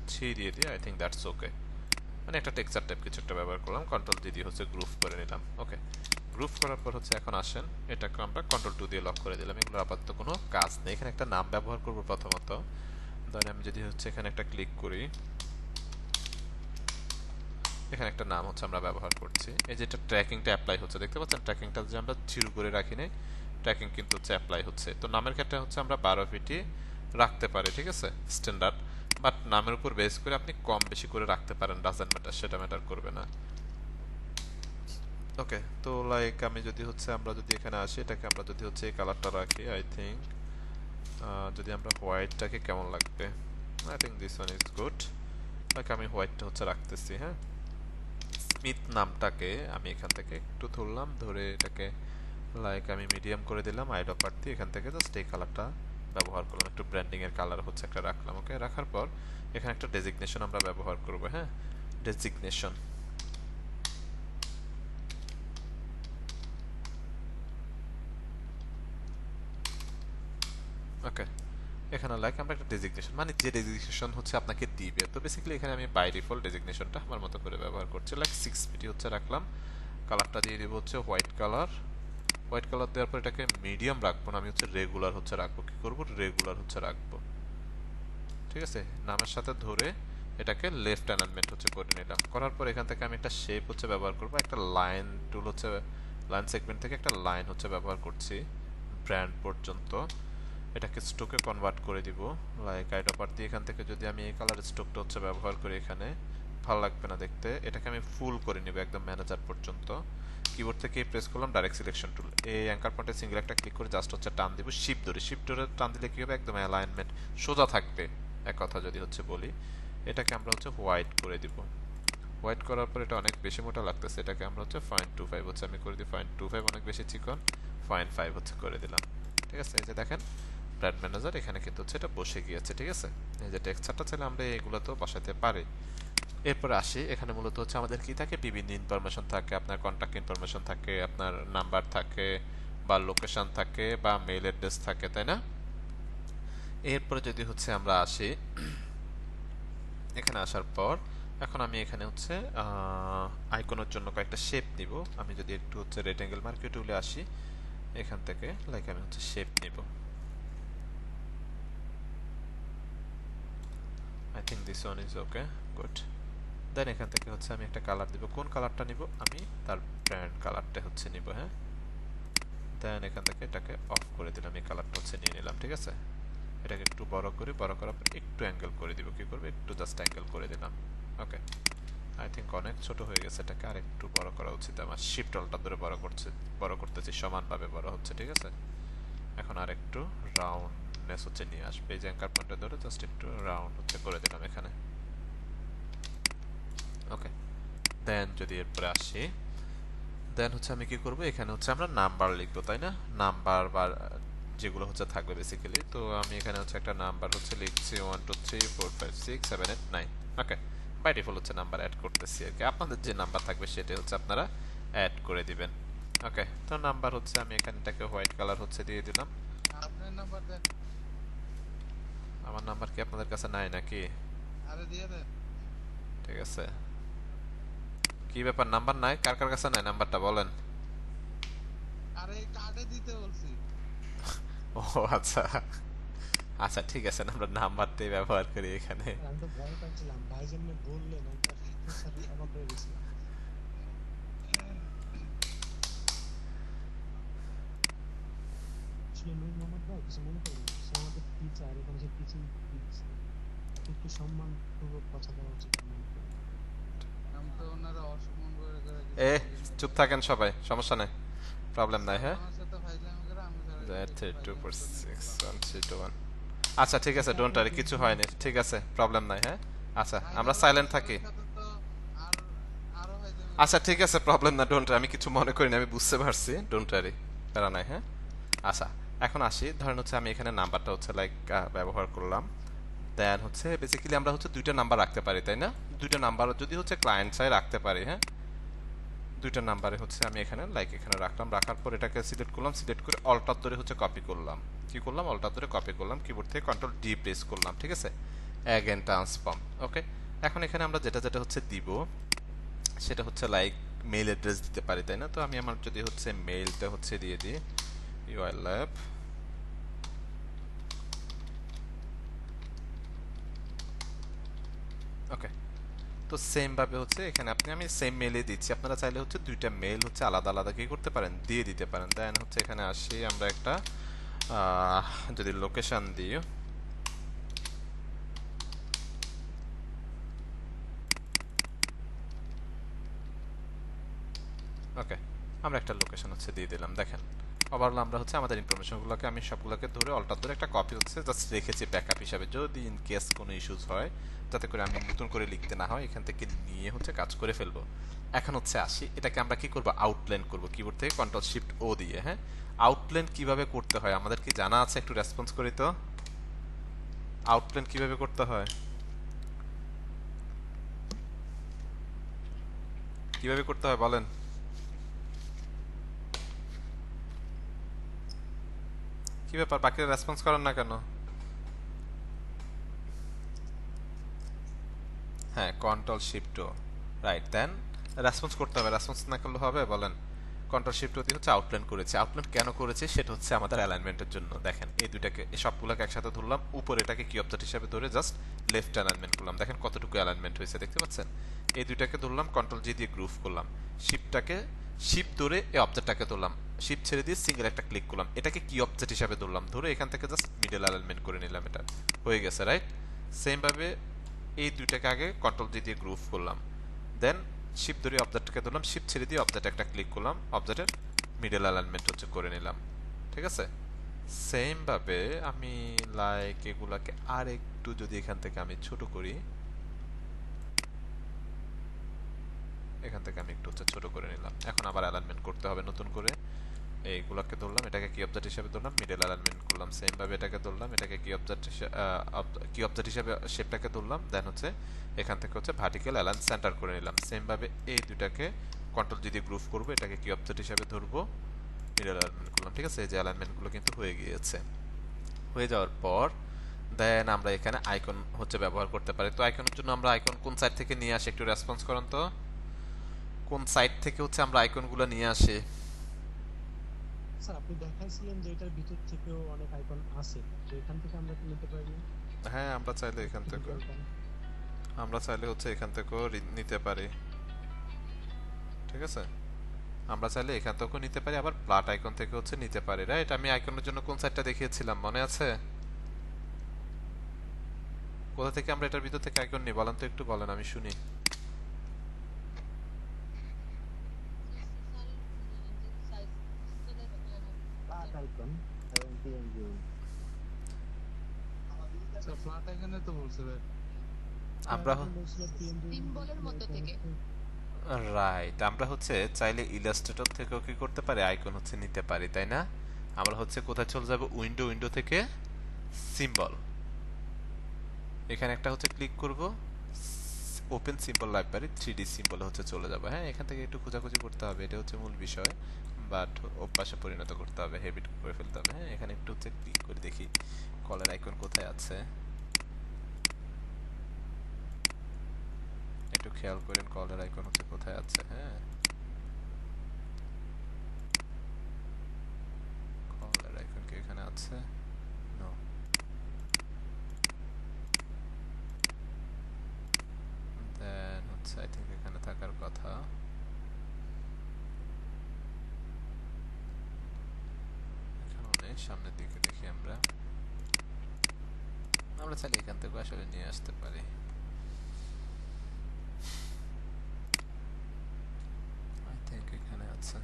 3 দিয়ে দিই, আই থিঙ্ক দ্যাটস ওকে। মানে একটা টেক্সচার টাইপ কিছু একটা ব্যবহার করলাম, কন্ট্রোল দিয়ে হচ্ছে গ্রুপ করে নিলাম। ওকে, গ্রুপ করার পর হচ্ছে এখন আসেন এটাকে আমরা কন্ট্রোল 2 দিয়ে লক করে দিলাম। এগুলো আপাতত কোনো কাজ নেই। এখানে একটা নাম ব্যবহার করব প্রথমত। ধরেন আমি যদি হচ্ছে এখানে একটা ক্লিক করি, এখানে একটা নাম হচ্ছে আমরা ব্যবহার করছি। এই যেটা ট্র্যাকিংটা অ্যাপ্লাই হচ্ছে, দেখতে পাচ্ছেন ট্র্যাকিংটা যে আমরা জিরো করে রাখি নাই, ট্র্যাকিং কিন্তু হচ্ছে অ্যাপ্লাই হচ্ছে। তো নামের ক্ষেত্রে হচ্ছে আমরা 12 ফিটই রাখতে পারি, ঠিক আছে, স্ট্যান্ডার্ড। বাট নামের উপর বেস করে আপনি কম বেশি করে রাখতে পারেন, ডাজেন্ট ম্যাটার, সেটা ম্যাটার করবে না। ওকে, তো লাইক আমি যদি হচ্ছে আমরা যদি এখানে আসি, এটাকে আমরা যদি হচ্ছে এই কালারটা রাখি, আই থিঙ্ক যদি আমরা হোয়াইটটাকে কেমন লাগবে, I think this one is good. Like আমি হোয়াইটটা হচ্ছে রাখতেছি। হ্যাঁ, স্মিথ নামটাকে আমি এখান থেকে একটু ধরলাম, ধরে এটাকে লাইক আমি মিডিয়াম করে দিলাম, আইডপ পার্ট দিয়ে এখান থেকে জাস্ট এই কালারটা ব্যবহার করলাম, একটু ব্র্যান্ডিং এর কালার হচ্ছে একটা রাখলাম। ওকে, রাখার পর এখানে একটা ডেজিগনেশন আমরা ব্যবহার করব। হ্যাঁ, ডেজিগনেশন। ওকে, এখানে লাইক আমরা একটা ডেজিগনেশন, মানে যে ডেজিগনেশন হচ্ছে আপনাকে দিবে। তো বেসিক্যালি এখানে আমি বাই ডিফল্ট ডেজিগনেশনটা আমার মতো করে ব্যবহার করছি। লাইক 6 ফিটি হচ্ছে রাখলাম। কালারটা দিয়ে দিব হচ্ছে হোয়াইট কালার। হোয়াইট কালার দেওয়ার পর এটাকে মিডিয়াম রাখবো না, আমি হচ্ছে রেগুলার হচ্ছে রাখবো। কি করব, রেগুলার হচ্ছে রাখবো। ঠিক আছে, নামের সাথে ধরে এটাকে লেফট অ্যালাইনমেন্ট হচ্ছে করে নিলাম। করার পর এখান থেকে আমি একটা শেপ হচ্ছে ব্যবহার করব, একটা লাইন টুল হচ্ছে, লাইন সেগমেন্ট থেকে একটা লাইন হচ্ছে ব্যবহার করছি ব্র্যান্ড পর্যন্ত। এটাকে স্টোকে কনভার্ট করে দিব। লাইক আইড অপার দিয়ে এখান থেকে যদি আমি এই কালার স্টোকটা হচ্ছে ব্যবহার করি, এখানে ভালো লাগবে না দেখতে, এটাকে আমি ফুল করে নিব একদম ম্যানেজার পর্যন্ত। কিবোর্ড থেকে প্রেস করলাম ডাইরেক্ট সিলেকশন টুল, এই অ্যাঙ্কার পয়েন্টে সিঙ্গেল একটা ক্লিক করে জাস্ট হচ্ছে টান দিব, শিফট ধরে টান দিলে কি হবে, একদম অ্যালাইনমেন্ট সোজা থাকবে। এক কথা যদি হচ্ছে বলি, এটাকে আমরা হচ্ছে হোয়াইট করে দিব। হোয়াইট করার পর এটা অনেক বেশি মোটা লাগতেছে, এটাকে আমরা হচ্ছে 0.25 হচ্ছে আমি করে দিই, 0.25 অনেক বেশি চিকন, 0.5 হচ্ছে করে দিলাম। ঠিক আছে, এই যে দেখেন ব্র্যান্ড ম্যানেজার এখানে কিন্তু হচ্ছে এটা বসে গিয়েছে। ঠিক আছে, এই যে টেক্সচারটা চাইলে আমরা এগুলোতেও বসাতে পারি। এরপর আসি, এখানে মূলত হচ্ছে আমাদের কি থাকে, বিভিন্ন ইনফরমেশন থাকে, আপনার কন্ট্যাক্ট ইনফরমেশন থাকে, আপনার নাম্বার থাকে, বা লোকেশন থাকে, বা মেইল অ্যাড্রেস থাকে, তাই না? এরপরে যদি হচ্ছে আমরা আসি, এখানে আসার পর এখন আমি এখানে হচ্ছে আইকনের জন্য কয়েকটা শেপ নিব। আমি যদি একটু হচ্ছে রেক্টেঙ্গেল মার্কেট টুলে আসি, এখান থেকে লাইক আমি হচ্ছে শেপ নিব। I think this one is okay, good. Then এখান থেকে হচ্ছে আমি একটা কালার দিব, কোন কালারটা নিব, আমি তার ব্র্যান্ড কালারটা হচ্ছে নিব। হ্যাঁ, দেন এখান থেকে এটাকে অফ করে দিলাম, এই কালারটা হচ্ছে নিয়ে নিলাম। ঠিক আছে, এটাকে একটু বড় করি, বড় করার পর একটু অ্যাঙ্গেল করে দিব, কি করবে, একটু জাস্ট অ্যাঙ্গেল করে দিলাম। ওকে, আই থিঙ্ক অনেক ছোট হয়ে গেছে, এটাকে আর একটু বড় করা উচিত আমার। শিফট অল্টার ধরে বড় করতেছি, সমানভাবে বড় হচ্ছে। ঠিক আছে, এখন আর একটু রাউন্ডনেস হচ্ছে নিয়ে আসবে, এই যে অ্যাঙ্কার পয়েন্টে ধরে জাস্ট একটু রাউন্ড হচ্ছে করে দিলাম এখানে। ওকে, দেন যদি এরপরে আসি, দেন হচ্ছে আমি কি করব, এখানে হচ্ছে আমরা নাম্বার লিখবো, তাই না? নাম্বার বা যেগুলো হচ্ছে থাকবে বেসিক্যালি। তো আমি এখানে হচ্ছে একটা নাম্বার হচ্ছে লিখছি 1 2 3 4 5 6 7 8 9। ওকে, বাই ডিফল্ট হচ্ছে নাম্বার অ্যাড করতেছি আর কি, আপনাদের যে নাম্বার থাকবে সেটা হচ্ছে আপনারা অ্যাড করে দিবেন। ওকে, তো নাম্বার হচ্ছে আমি এখানে এটাকে হোয়াইট কালার হচ্ছে দিয়ে দিলাম। আপনার নাম্বার দেন। আমার নাম্বার কি আপনাদের কাছে নাই নাকি? আরে দিয়ে দেন। ঠিক আছে, কি ব্যাপার, নাম্বার নাই? কার কার কাছে নাই নাম্বারটা বলেন। আরে কার্ডে দিতে বলছি। ও আচ্ছা, আচ্ছা ঠিক আছে, আমরা নাম্বারটাই ব্যবহার করি এখানে। আমি তো ভয় পাচ্ছিলাম ভাই যেমনি বললেন আমি তো সাথে অবাক হয়ে গেছিলাম। আসলে নূর মোহাম্মদ ভাই কিছু মনে করবেন না, সে আমাদের টিচার, এখানে সে টিচিং দিচ্ছে, একটু সম্মানপূর্বক কথা বলা উচিত মনে করি। আমি তো ওনারা অসম্মান করে করে এ কিছু বলি নাই। চুপ থাকেন সবাই, সমস্যা নাই, প্রবলেম নাই। স্যার হ্যাঁ, আমার সাথে ফাইজলামি করে, আমি স্যারের সাথে একটু ফাইজলামি করে নিলাম। 2 4 6 1 3 2 1। আচ্ছা ঠিক আছে, আচ্ছা ডোন্ট আপনি ওয়ারি, একটু কিছু বলুন। হয়নি, ঠিক আছে, প্রবলেম নাই। হ্যাঁ, আচ্ছা আমরা ফাইজলামি সাইলেন্ট থাকি। স্যারের সাথে তো আর আরো ফাইজলামি আচ্ছা করতে ঠিক হবে। আছে, প্রবলেম না, ডোন্ট, আমি কিছু মনে করিনি, আমি বুঝতে পারছি, ডোন্ট ওয়ারি, প্যারা নাই। হ্যাঁ, আচ্ছা এখন আসি, ধরেন হচ্ছে আমি এখানে নাম্বারটা হচ্ছে লাইক ব্যবহার করলাম। দেন হচ্ছে বেসিক্যালি আমরা হচ্ছে দুইটা নাম্বার রাখতে পারি, তাই না? দুইটা নাম্বার যদি হচ্ছে ক্লায়েন্ট চাই রাখতে পারি। হ্যাঁ, দুইটা নাম্বারে হচ্ছে আমি এখানে লাইক এখানে রাখলাম, রাখার পর এটাকে সিলেক্ট করলাম, সিলেক্ট করে অল্টার ধরে হচ্ছে কপি করলাম। কি করলাম, অল্টার ধরে কপি করলাম, কিবোর্ড থেকে কন্ট্রোল ডি প্রেস করলাম। ঠিক আছে, অ্যাগেন ট্রান্সফর্ম। ওকে, এখন এখানে আমরা যেটা যেটা হচ্ছে দিব সেটা হচ্ছে লাইক মেইল অ্যাড্রেস দিতে পারি, তাই না? তো আমি আমার যদি হচ্ছে মেইলটা হচ্ছে দিয়ে দিই ইউআই ল্যাব, ওকে। তো সেম ভাবে হচ্ছে এখানে আমি সেম মেইলে দিচ্ছি, আপনারা চাইলে হচ্ছে দুইটা মেইল হচ্ছে আলাদা আলাদা কি করতে পারেন, দিয়ে দিতে পারেন। দেন হচ্ছে এখানে আসি, আমরা একটা যদি লোকেশন দিই, ওকে, আমরা একটা লোকেশন হচ্ছে দিয়ে দিলাম। দেখেন ওভারঅল আমরা হচ্ছে আমাদের ইনফরমেশনগুলোকে আমি সবগুলোকে ধরে অল্টার ধরে একটা কপি হচ্ছে জাস্ট রেখেছি ব্যাকআপ হিসাবে, যদি ইন কেস কোনো ইস্যুস হয় যাতে করে আমি নতুন করে লিখতে না হয়, এখান থেকে নিয়ে হচ্ছে কাজ করে ফেলবো। এখন হচ্ছে আসি, এটাকে আমরা কি করব, আউটলাইন করব কিবোর্ড থেকে কন্ট্রোল শিফট ও দিয়ে। হ্যাঁ, আউটলাইন কিভাবে করতে হয় আমাদের কি জানা আছে? একটু রেসপন্স করি তো, আউটলাইন কিভাবে করতে হয়, কিভাবে করতে হয় বলেন। কি ব্যাপার, বাকিরা রেসপন্স করেন না কেন? হ্যাঁ, কন্ট্রোল শিফট ও, রাইট। দেন রেসপন্স করতে হবে, রেসপন্স না করলে হবে বলেন? কন্ট্রোল শিফট ও দিয়ে হচ্ছে আউটলাইন করেছি। আউটলাইন কেন করেছি সেটা হচ্ছে আমাদের অ্যালাইনমেন্টের জন্য। দেখেন এই দুইটাকে, এই সবগুলোকে একসাথে ধরলাম, উপরে এটাকে কি অবজেক্ট হিসেবে ধরে জাস্ট লেফট অ্যালাইনমেন্ট করলাম, দেখেন কতটুকু অ্যালাইনমেন্ট হয়েছে, দেখতে পাচ্ছেন? এই দুইটাকে ধরলাম, কন্ট্রোল জি দিয়ে গ্রুপ করলাম, শিফটটাকে শিফট ধরে এই অবজেক্টটাকে ধরলাম, শিফট ছেড়ে দিয়ে সিঙ্গেল একটা ক্লিক করলাম, এটাকে কি অবজেক্ট হিসাবে ধরলাম, ধরে এখান থেকে জাস্ট মিডল অ্যালাইনমেন্ট করে নিলাম, এটা হয়ে গেছে রাইট। সেম ভাবে এই দুইটাকে আগে কন্ট্রোল জি দিয়ে গ্রুপ করলাম, দেন শিফট ধরে অবজেক্টটাকে ধরলাম, শিফট ছেড়ে দিয়ে অবজেক্ট একটা ক্লিক করলাম, অবজেক্টের মিডল অ্যালাইনমেন্ট হচ্ছে করে নিলাম, ঠিক আছে। সেম ভাবে আমি লাইক এগুলাকে আর একটু যদি এখান থেকে আমি ছোট করি, এখান থেকে আমি একটু হচ্ছে ছোট করে নিলাম, এখন আবার অ্যালাইনমেন্ট করতে হবে নতুন করে। এইগুলাকে ধরলাম, এটাকে কি অবজেক্ট হিসেবে ধরলাম, মিডল অ্যালাইনমেন্ট করলাম, সেম ভাবে এটাকে ধরলাম, এটাকে কি অবজেক্ট হিসেবে শেপটাকে ধরলাম, দেন হচ্ছে এখান থেকে হচ্ছে ভার্টিক্যাল অ্যালাইন সেন্টার করে নিলাম। সেম ভাবে এই দুটাকে কন্ট্রোল জি দিয়ে গ্রুপ করব, এটাকে কি অবজেক্ট হিসেবে ধরবো, মিডল অ্যালাইনমেন্ট করলাম, ঠিক আছে। এই যে অ্যালাইনমেন্টগুলো কিন্তু হয়ে গিয়েছে। হয়ে যাওয়ার পর দেন আমরা এখানে আইকন হচ্ছে ব্যবহার করতে পারি। তো আইকনের জন্য আমরা আইকন কোন সাইড থেকে নিয়ে আসি একটু রেসপন্স করুন তো, কোন সাইড থেকে হচ্ছে আমরা আইকনগুলো নিয়ে আসি? স্যার আপনি দেখাইছিলেন যে এটার ভিতর থেকেও অনেক আইকন আছে, তো এখান থেকে আমরা কি নিতে পারি না? হ্যাঁ আমরা চাইলে এখান থেকে, আমরা চাইলে হচ্ছে এখান থেকেও নিতে পারি, ঠিক আছে। আমরা চাইলে এখান থেকেও নিতে পারি, আবার প্লাট আইকন থেকে হচ্ছে নিতে পারি, রাইট। আমি আইকনের জন্য কোন সাইডটা দেখিয়েছিলাম মনে আছে? কোথা থেকে আমরা এটার ভিতর থেকে আইকন নিই বলেন তো, একটু বলেন আমি শুনি। প্লাট আইকন এবং পিএনজি। স্যার ফ্ল্যাট এখানে তো বলছে ভাই। আমরা সিম্বলের মধ্যে থেকে রাইট, আমরা হচ্ছে চাইলে ইলাস্ট্রেটর থেকেও কি করতে পারি, আইকন হচ্ছে নিতে পারি, তাই না। আমরা হচ্ছে কোথায় চলে যাব, উইন্ডো থেকে সিম্বল, এখানে একটা হচ্ছে ক্লিক করব, ওপেন সিম্বল লাইব্রেরি 3D সিম্বলে হচ্ছে চলে যাব। হ্যাঁ এখান থেকে একটু খোঁজাখুঁজি করতে হবে, এটা হচ্ছে মূল বিষয়, বাট অভ্যাসে পরিণত করতে হবে, হ্যাবিট করে ফেলতে হবে। হ্যাঁ এখানে একটু হচ্ছে ক্লিক করে দেখি কলের আইকন কোথায় আছে, একটু খেয়াল করেন কলের আইকন হচ্ছে কোথায় আছে। হ্যাঁ কলের আইকন কি এখানে আছে? নো, দেন হচ্ছে আই থিংক এখানে থাকার কথা। এখানে সামনের দিকে দেখি আমরা, আমরা চাইলে এখান থেকে আসলে নিয়ে আসতে পারি। আই থিংক এখানে আছে।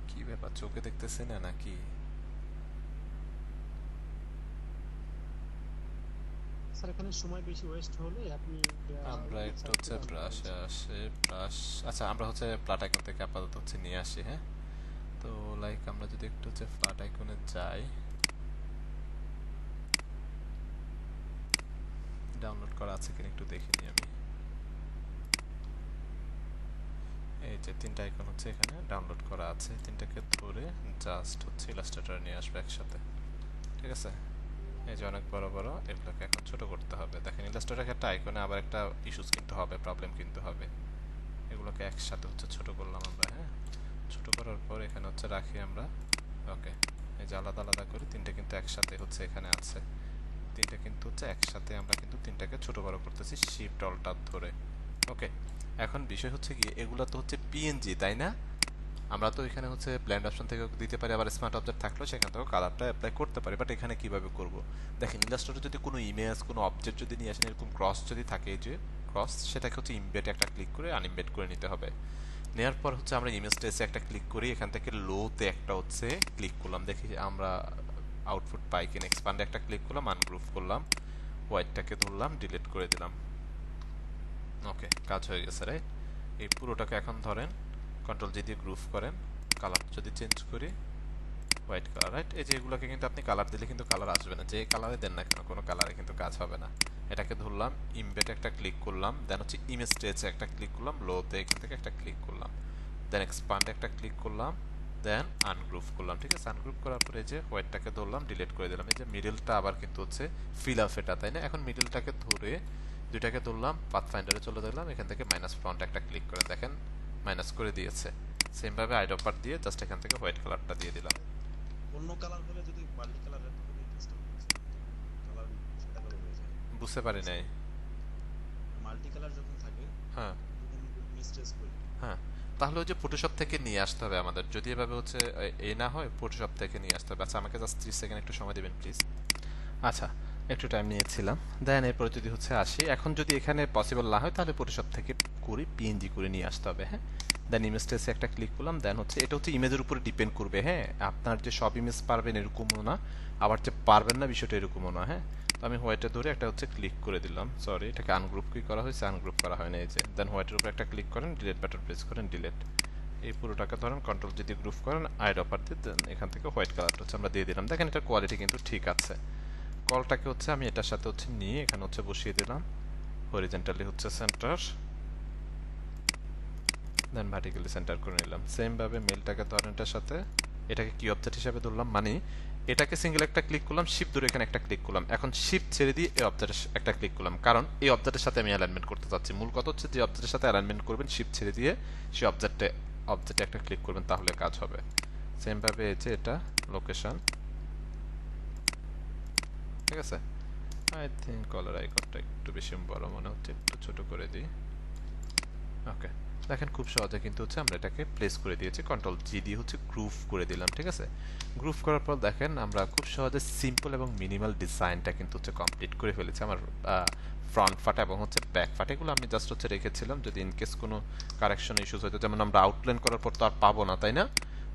কি ব্যাপার চোখে দেখতেছি না নাকি? স্যার এখানে সময় বেশি ওয়েস্ট হলে আপনি আমরা একটু হচ্ছে ব্রাশে আসে, ব্রাশ, আচ্ছা আমরা হচ্ছে ফ্ল্যাট আইকন থেকে আপাতত হচ্ছে নিয়ে আসি। হ্যাঁ তো লাইক আমরা যদি একটু হচ্ছে ফ্ল্যাট আইকনে যাই, ডাউনলোড করা আছে কিনা একটু দেখিনি আমি। এই যে তিনটা আইকন হচ্ছে এখানে ডাউনলোড করা আছে, তিনটাকে ধরে জাস্ট হচ্ছে ইলাস্ট্রেটরে নিয়ে আসবে একসাথে, ঠিক আছে। এই যে অনেক বড় বড়, এগুলোকে এখন ছোট করতে হবে। দেখেন ইলাস্ট্রেটরের একটা আইকনে আবার একটা ইস্যুস কিন্তু হবে, প্রবলেম কিন্তু হবে। এগুলোকে একসাথে হচ্ছে ছোট করলাম আমরা। হ্যাঁ ছোট করার পর এখানে হচ্ছে রাখি আমরা, ওকে। এই যে আলাদা আলাদা করে তিনটে কিন্তু একসাথে হচ্ছে এখানে আছে, তিনটে কিন্তু হচ্ছে একসাথে আমরা কিন্তু তিনটাকে ছোট বড় করতেছি শিফট অল্টার ধরে, ওকে। এখন বিষয় হচ্ছে কি, এগুলো তো হচ্ছে পিএনজি তাই না, আমরা তো এখানে হচ্ছে ব্লেন্ড অপশন থেকে দিতে পারি, আবার স্মার্ট অবজেক্ট থাকলেও সেখান থেকে কালারটা অ্যাপ্লাই করতে পারি। বাট এখানে কিভাবে করব দেখেন, ইলাস্ট্রেটরে যদি কোনো ইমেজ কোনো অবজেক্ট যদি নিয়ে আসেন, এরকম ক্রস যদি থাকে, এই যে ক্রস, সেটাকে হচ্ছে ইমবেড একটা ক্লিক করে আনইমবেড করে নিতে হবে। নেওয়ার পর হচ্ছে আমরা ইমেজটা এসে একটা ক্লিক করি, এখান থেকে লোতে একটা হচ্ছে ক্লিক করলাম, দেখি আমরা আউটপুট পাই কিনা। এক্সপান্ডে একটা ক্লিক করলাম, আনগ্রুপ করলাম, হোয়াইটটাকে ধরলাম, ডিলিট করে দিলাম, ওকে কাজ হয়ে গেছে রাইট। এই পুরোটাকে এখন ধরেন কন্ট্রোল জি দিয়ে গ্রুপ করেন, কালার যদি চেঞ্জ করি হোয়াইট কালার, রাইট। এই যে এগুলোকে কিন্তু আপনি কালার দিলে কিন্তু কালার আসবে না, যে কালারে দেন না কেন কোনো কালারে কিন্তু কাজ হবে না। এটাকে ধরলাম, ইমবেড একটা ক্লিক করলাম, দেন হচ্ছে ইমেজ স্টেজে একটা ক্লিক করলাম, লোতে এখান থেকে একটা ক্লিক করলাম, দেন এক্সপান্ডে একটা ক্লিক করলাম, দেন আনগ্রুপ করলাম, ঠিক আছে। আনগ্রুপ করার পরে যে হোয়াইটটাকে ধরলাম, ডিলিট করে দিলাম। এই যে মিডলটা আবার কিন্তু হচ্ছে ফিল আপ এটা, তাই না। এখন মিডলটাকে ধরে দুইটাকে ধরলাম, পাথফাইন্ডারে চলে দিলাম, এখান থেকে মাইনাস ফ্রন্ট একটা ক্লিক করে দেখেন মাইনাস করে দিয়েছে। সেম ভাবে আইডপার দিয়ে জাস্ট এখান থেকে হোয়াইট কালারটা দিয়ে দিলাম। অন্য কালার হলে যদি মাল্টি কালারের করে টেস্ট করতেছে কালার সেটা করে হয়ে যায়। বুঝতে পারি নাই। মাল্টি কালার যখন থাকে হ্যাঁ তখন ইমেজ ট্রেস করি হ্যাঁ, তাহলে ওই যে ফটোশপ থেকে নিয়ে আসতে হবে আমাদের, যদি এভাবে হচ্ছে এই না হয় ফটোশপ থেকে নিয়ে আসতে হবে। আচ্ছা আমাকে জাস্ট 30 সেকেন্ড একটু সময় দিবেন প্লিজ। আচ্ছা, একটু টাইম নিয়েছিলাম। দেন এরপরে যদি হচ্ছে আসি, এখন যদি এখানে পসিবল না হয় তাহলে ফটোশপ থেকে করে পিএনজি করে নিয়ে আসতে হবে। হ্যাঁ, দেন ইমেজ ট্রেসে একটা ক্লিক করলাম। দেন হচ্ছে এটা হচ্ছে ইমেজের উপরে ডিপেন্ড করবে। হ্যাঁ, আপনার যে সব ইমেজ পারবেন এরকমও না, আবার যে পারবেন না বিষয়টা এরকমও না। হ্যাঁ, তো আমি হোয়াইটে ধরে একটা হচ্ছে ক্লিক করে দিলাম। সরি, এটাকে আনগ্রুপ কি করা হয়েছে? আনগ্রুপ করা হয় না, এই যে। দেন হোয়াইটের উপরে একটা ক্লিক করেন, ডিলিট বাটন প্রেস করেন, ডিলিট। এই পুরোটাকে ধরেন কন্ট্রোল যদি গ্রুপ করেন, আইড অফার দিয়ে দেন এখান থেকে হোয়াইট কালারটা হচ্ছে আমরা দিয়ে দিলাম। দেখেন এটার কোয়ালিটি কিন্তু ঠিক আছে। কলটাকে হচ্ছে আমি এটার সাথে হচ্ছে নিয়ে এখানে হচ্ছে বসিয়ে দিলাম, হরিজেন্টালি হচ্ছে সেন্টার, দেন ভার্টিক্যালি সেন্টার করে নিলাম। সেম ভাবে মেলটাকে ধরেন এটার সাথে, এটাকে কি অবজেক্ট হিসেবে ধরলাম, মানে এটাকে সিঙ্গেল একটা ক্লিক করলাম, শিফট ধরে এখানে একটা ক্লিক করলাম। এখন শিফট ছেড়ে দিয়ে এই অবজেক্টের একটা ক্লিক করলাম, কারণ এই অবজেক্টের সাথে আমি অ্যালাইনমেন্ট করতে চাচ্ছি। মূল কথা হচ্ছে যে অবজেক্টের সাথে অ্যালাইনমেন্ট করবেন, শিফট ছেড়ে দিয়ে সেই অবজেক্টে একটা ক্লিক করবেন, তাহলে কাজ হবে। সেম ভাবে এই যে এটা লোকেশন, ঠিক আছে। আই থিঙ্ক কলার আইকনটা একটু বেশি বড় মনে হচ্ছে, একটু ছোট করে দিই। ওকে, দেখেন খুব সহজে কিন্তু হচ্ছে আমরা এটাকে প্লেস করে দিয়েছি। কন্ট্রোল জি দিয়ে হচ্ছে গ্রুপ করে দিলাম, ঠিক আছে। গ্রুপ করার পর দেখেন আমরা খুব সহজে সিম্পল এবং মিনিমাল ডিজাইনটা কিন্তু হচ্ছে কমপ্লিট করে ফেলেছি। আমার ফ্রন্ট ফাটা এবং হচ্ছে ব্যাক ফাটা এগুলো আমি জাস্ট হচ্ছে রেখেছিলাম, যদি ইনকেস কোনো কারেকশন ইস্যুস হতো, যেমন আমরা আউটলাইন করার পর তো আর পাবো না, তাই না?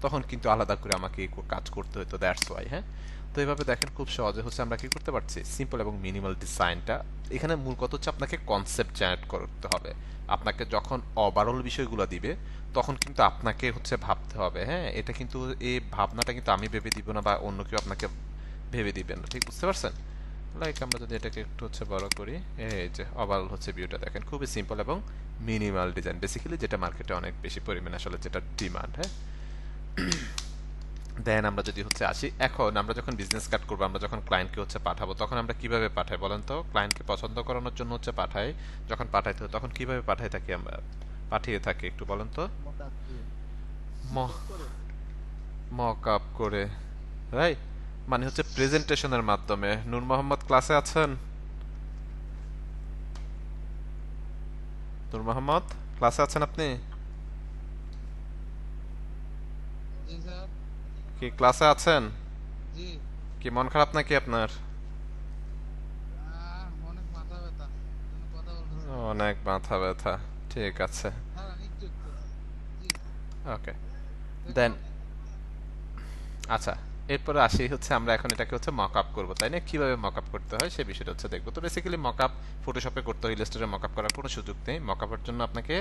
তখন কিন্তু আলাদা করে আমাকে এই কাজ করতে হতো, দ্যাটস ওয়াই। হ্যাঁ, তো এইভাবে দেখেন খুব সহজে হচ্ছে আমরা কি করতে পারছি, সিম্পল এবং মিনিমাল ডিজাইনটা। এখানে মূল কথা হচ্ছে আপনাকে কনসেপ্ট জেনারেট করতে হবে। আপনাকে যখন ওভারঅল বিষয়গুলো দিবে তখন কিন্তু আপনাকে হচ্ছে ভাবতে হবে। হ্যাঁ, এটা কিন্তু এই ভাবনাটা কিন্তু আমি ভেবে দিব না বা অন্য কেউ আপনাকে ভেবে দিবেন না, ঠিক বুঝতে পারছেন? লাইক আমরা যদি এটাকে একটু হচ্ছে বড় করি, এই যে ওভারঅল হচ্ছে ভিউটা দেখেন, খুবই সিম্পল এবং মিনিমাল ডিজাইন, বেসিক্যালি যেটা মার্কেটে অনেক বেশি পরিমাণে আসলে যেটা ডিমান্ড। হ্যাঁ, দেন আমরা যদি হচ্ছে আসি, এখন আমরা যখন বিজনেস কার্ড করবো, আমরা যখন ক্লায়েন্টকে হচ্ছে পাঠাবো, তখন আমরা কিভাবে পাঠাই বলেন তো? ক্লায়েন্টকে পছন্দ করানোর জন্য হচ্ছে পাঠাই, যখন পাঠাইতে হয় তখন কিভাবে পাঠাই থাকি আমরা, পাঠিয়ে থাকি একটু বলেন তো? মক আপ করে, রাইট, মানে হচ্ছে প্রেজেন্টেশনের মাধ্যমে। নূর মোহাম্মদ ক্লাসে আছেন? নূর মোহাম্মদ ক্লাসে আছেন আপনি? জি স্যার। কি ক্লাসে আছেন? জি। কি মন খারাপ নাকি আপনার? অনেক মাথা ব্যথা, কথা বলতেছি। অনেক মাথা ব্যথা, ঠিক আছে, হ্যাঁ, নিশ্চয়। জি। ওকে। দেন আচ্ছা, এরপরে আসি হচ্ছে আমরা এখন এটাকে হচ্ছে মক আপ করবো, তাই না? কিভাবে মক আপ করতে হয় সে বিষয়টা হচ্ছে দেখবো। তো বেসিক্যালি মক আপ ফটোশপে করতে হয়, ইলাস্ট্রেটরে মক আপ করার কোনো সুযোগ নেই। মক আপের জন্য আপনাকে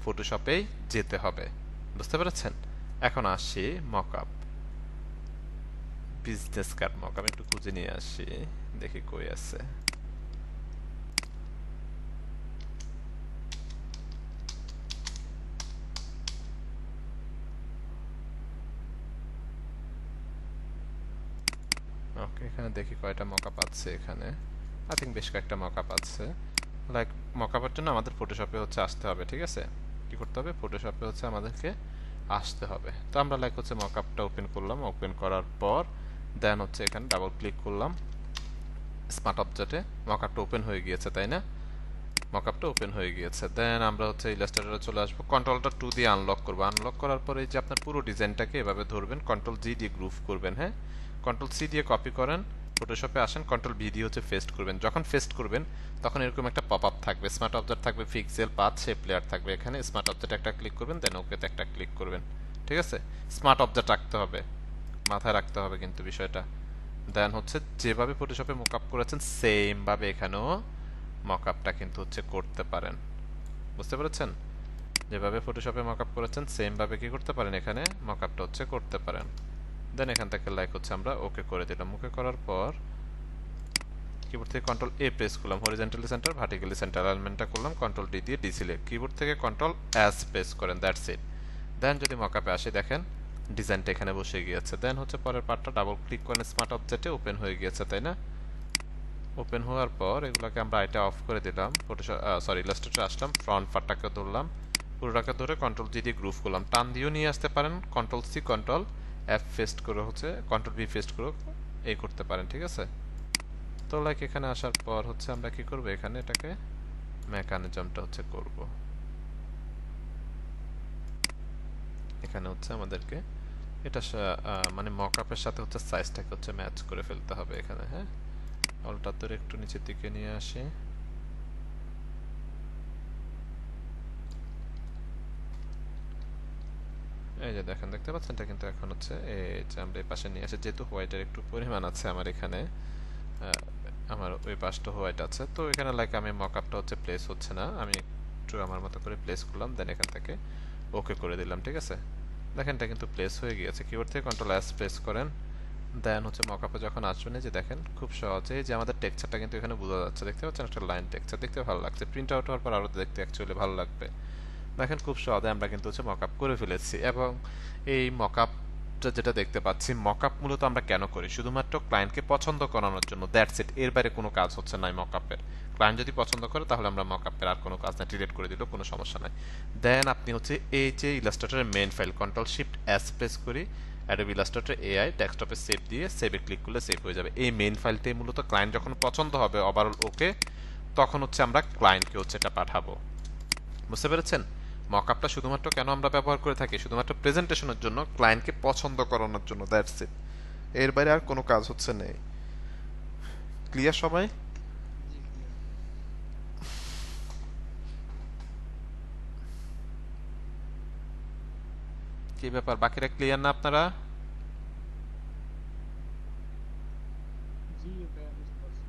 ফটোশপেই যেতে হবে, বুঝতে পেরেছেন? এখন আসি mock up, business card mock up একটু খুঁজে নিয়ে আসি, দেখি কই আছে। ওকে, এখানে দেখি কয়টা মকআপ আছে। এখানে আই থিঙ্ক বেশ কয়েকটা মকআপ আছে। লাইক মকআপের জন্য আমাদের ফটোশপে হচ্ছে আসতে হবে, ঠিক আছে। কি করতে হবে? ফটোশপে হচ্ছে আমাদেরকে আসতে হবে। তো আমরা লাইক হচ্ছে মকআপটা ওপেন করলাম, ওপেন করার পর দেন হচ্ছে এখানে ডাবল ক্লিক করলাম স্মার্ট অবজেক্টে, মকআপটা ওপেন হয়ে গিয়েছে, তাই না? মকআপটা ওপেন হয়ে গিয়েছে। দেন আমরা হচ্ছে ইলাস্ট্রেটরে চলে আসবো, কন্ট্রোলটা 2 দিয়ে আনলক করবো। আনলক করার পরে যে আপনার পুরো ডিজাইনটাকে এভাবে ধরবেন, কন্ট্রোল জি দিয়ে গ্রুপ করবেন। হ্যাঁ, কন্ট্রোল সি দিয়ে কপি করেন, ফটোশপে আসেন, কন্ট্রোল ভি দিয়ে হচ্ছে পেস্ট করবেন। যখন পেস্ট করবেন তখন এরকম একটা পপ আপ থাকবে, স্মার্ট অবজেক্ট থাকবে, পিক্সেল, পাথ, শেপ লেয়ার থাকবে। এখানে স্মার্ট অবজেক্ট একটা ক্লিক করবেন, দেন ওকেতে একটা ক্লিক করবেন, ঠিক আছে। স্মার্ট অবজেক্ট রাখতে হবে, মাথায় রাখতে হবে কিন্তু বিষয়টা। দেন হচ্ছে যেভাবে ফটোশপে মকআপ করেছেন সেম ভাবে এখানেও মকআপটা কিন্তু হচ্ছে করতে পারেন, বুঝতে পেরেছেন? যেভাবে ফটোশপে মকআপ করেছেন সেম ভাবে কি করতে পারেন, এখানে মকআপটা হচ্ছে করতে পারেন। দেন এখান থেকে লাইক হচ্ছে আমরা ওকে করে দিলাম। ওকে করার পর কিবোর্ড থেকে কন্ট্রোল এ প্রেস করলাম, হরিজন্টালি সেন্টার, ভার্টিক্যালি সেন্টার অ্যালাইনমেন্টটা করলাম, কন্ট্রোল ডি দিয়ে ডিসিলেক্ট। কিবোর্ড থেকে কন্ট্রোল এস প্রেস করেন, দ্যাটস ইট। দেন যদি মকআপে আসে দেখেন ডিজাইনটা এখানে বসে গিয়েছে। দেন হচ্ছে পরের পার্টটা ডাবল ক্লিক করেন স্মার্ট অবজেক্টে, ওপেন হয়ে গিয়েছে, তাই না? ওপেন হওয়ার পর এগুলোকে আমরা এটা অফ করে দিলাম, ফটোশপ ইলাস্ট্রেটরে আসলাম, ফ্রন্ট পার্টটাকে ধরলাম, পুরোটাকে ধরে কন্ট্রোল জি দিয়ে গ্রুপ করলাম। টান দিয়েও নিয়ে আসতে পারেন, control C control F paste করে হচ্ছে কন্ট্রোল ভি পেস্ট করে এই করতে পারেন, ঠিক আছে। তো লাইক এখানে আসার পর হচ্ছে আমরা কি করব, এখানে এটাকে মেকানিজমটা হচ্ছে করব। এখানে হচ্ছে আমাদেরকে এটা মানে মকআপের সাথে হচ্ছে সাইজটাকে হচ্ছে ম্যাচ করে ফেলতে হবে এখানে, হ্যাঁ। অলটা তোর একটু নিচের দিকে নিয়ে আসি। এই যে দেখেন, দেখতে পাচ্ছেন, এটা কিন্তু এখন হচ্ছে এই যে আমরা এই পাশে নিয়ে আসি, যেহেতু হোয়াইটের একটু পরিমাণ আছে আমার এখানে, আমার ওই পাশটা হোয়াইট আছে, তো এখানে লাইক আমি মকআপটা হচ্ছে প্লেস হচ্ছে না, আমি একটু আমার মতো করে প্লেস করলাম, দেন এখান থেকে ওকে করে দিলাম, ঠিক আছে। দেখেন এটা কিন্তু প্লেস হয়ে গিয়েছে। কিবোর্ড থেকে কন্ট্রোল এস প্রেস করেন, দেন হচ্ছে মকআপে যখন আসবেন, যে দেখেন খুব সহজে যে আমাদের টেক্সচারটা কিন্তু এখানে বোঝা যাচ্ছে, দেখতে পাচ্ছেন একটা লাইন টেক্সচার, দেখতে ভালো লাগছে। প্রিন্ট আউট হওয়ার পর আরো দেখতে অ্যাকচুয়ালি ভালো লাগবে। দেখেন খুব সহজে আমরা কিন্তু হচ্ছে মকআপ করে ফেলেছি। এবং এই মকআপটা যেটা দেখতে পাচ্ছি, মকআপ মূলত আমরা কেন করি? শুধুমাত্র ক্লায়েন্টকে পছন্দ করানোর জন্য, দ্যাটস ইট। এর বাইরে কোনো কাজ হচ্ছে না মকআপের। ক্লায়েন্ট যদি পছন্দ করে তাহলে আমরা মকআপের আর কোনো কাজ না, ডিলিট করে দিলেও কোনো সমস্যা নাই। দেন আপনি হচ্ছে এই যে ইলাস্ট্রেটরের main file, control shift S press করি, অ্যাডোবি ইলাস্ট্রেটর এআই ডেস্কটপে সেভ দিয়ে সেভে ক্লিক করলে সেভ হয়ে যাবে। এই মেইন ফাইলটাই মূলত ক্লায়েন্ট যখন পছন্দ হবে ওভারঅল ওকে, তখন হচ্ছে আমরা ক্লায়েন্টকে হচ্ছে এটা পাঠাবো। বুঝতে পেরেছেন? মকআপটা শুধুমাত্র কেন আমরা ব্যবহার করে থাকি? শুধুমাত্র প্রেজেন্টেশনের জন্য, ক্লায়েন্টকে পছন্দ করানোর জন্য, দ্যাটস ইট। এর বাইরে আর কোনো কাজ হচ্ছে নেই। ক্লিয়ার সবাই? জি ক্লিয়ার। কি ব্যাপার, বাকিরা ক্লিয়ার না আপনারা? জি ভাইয়া বুঝতে পারছি।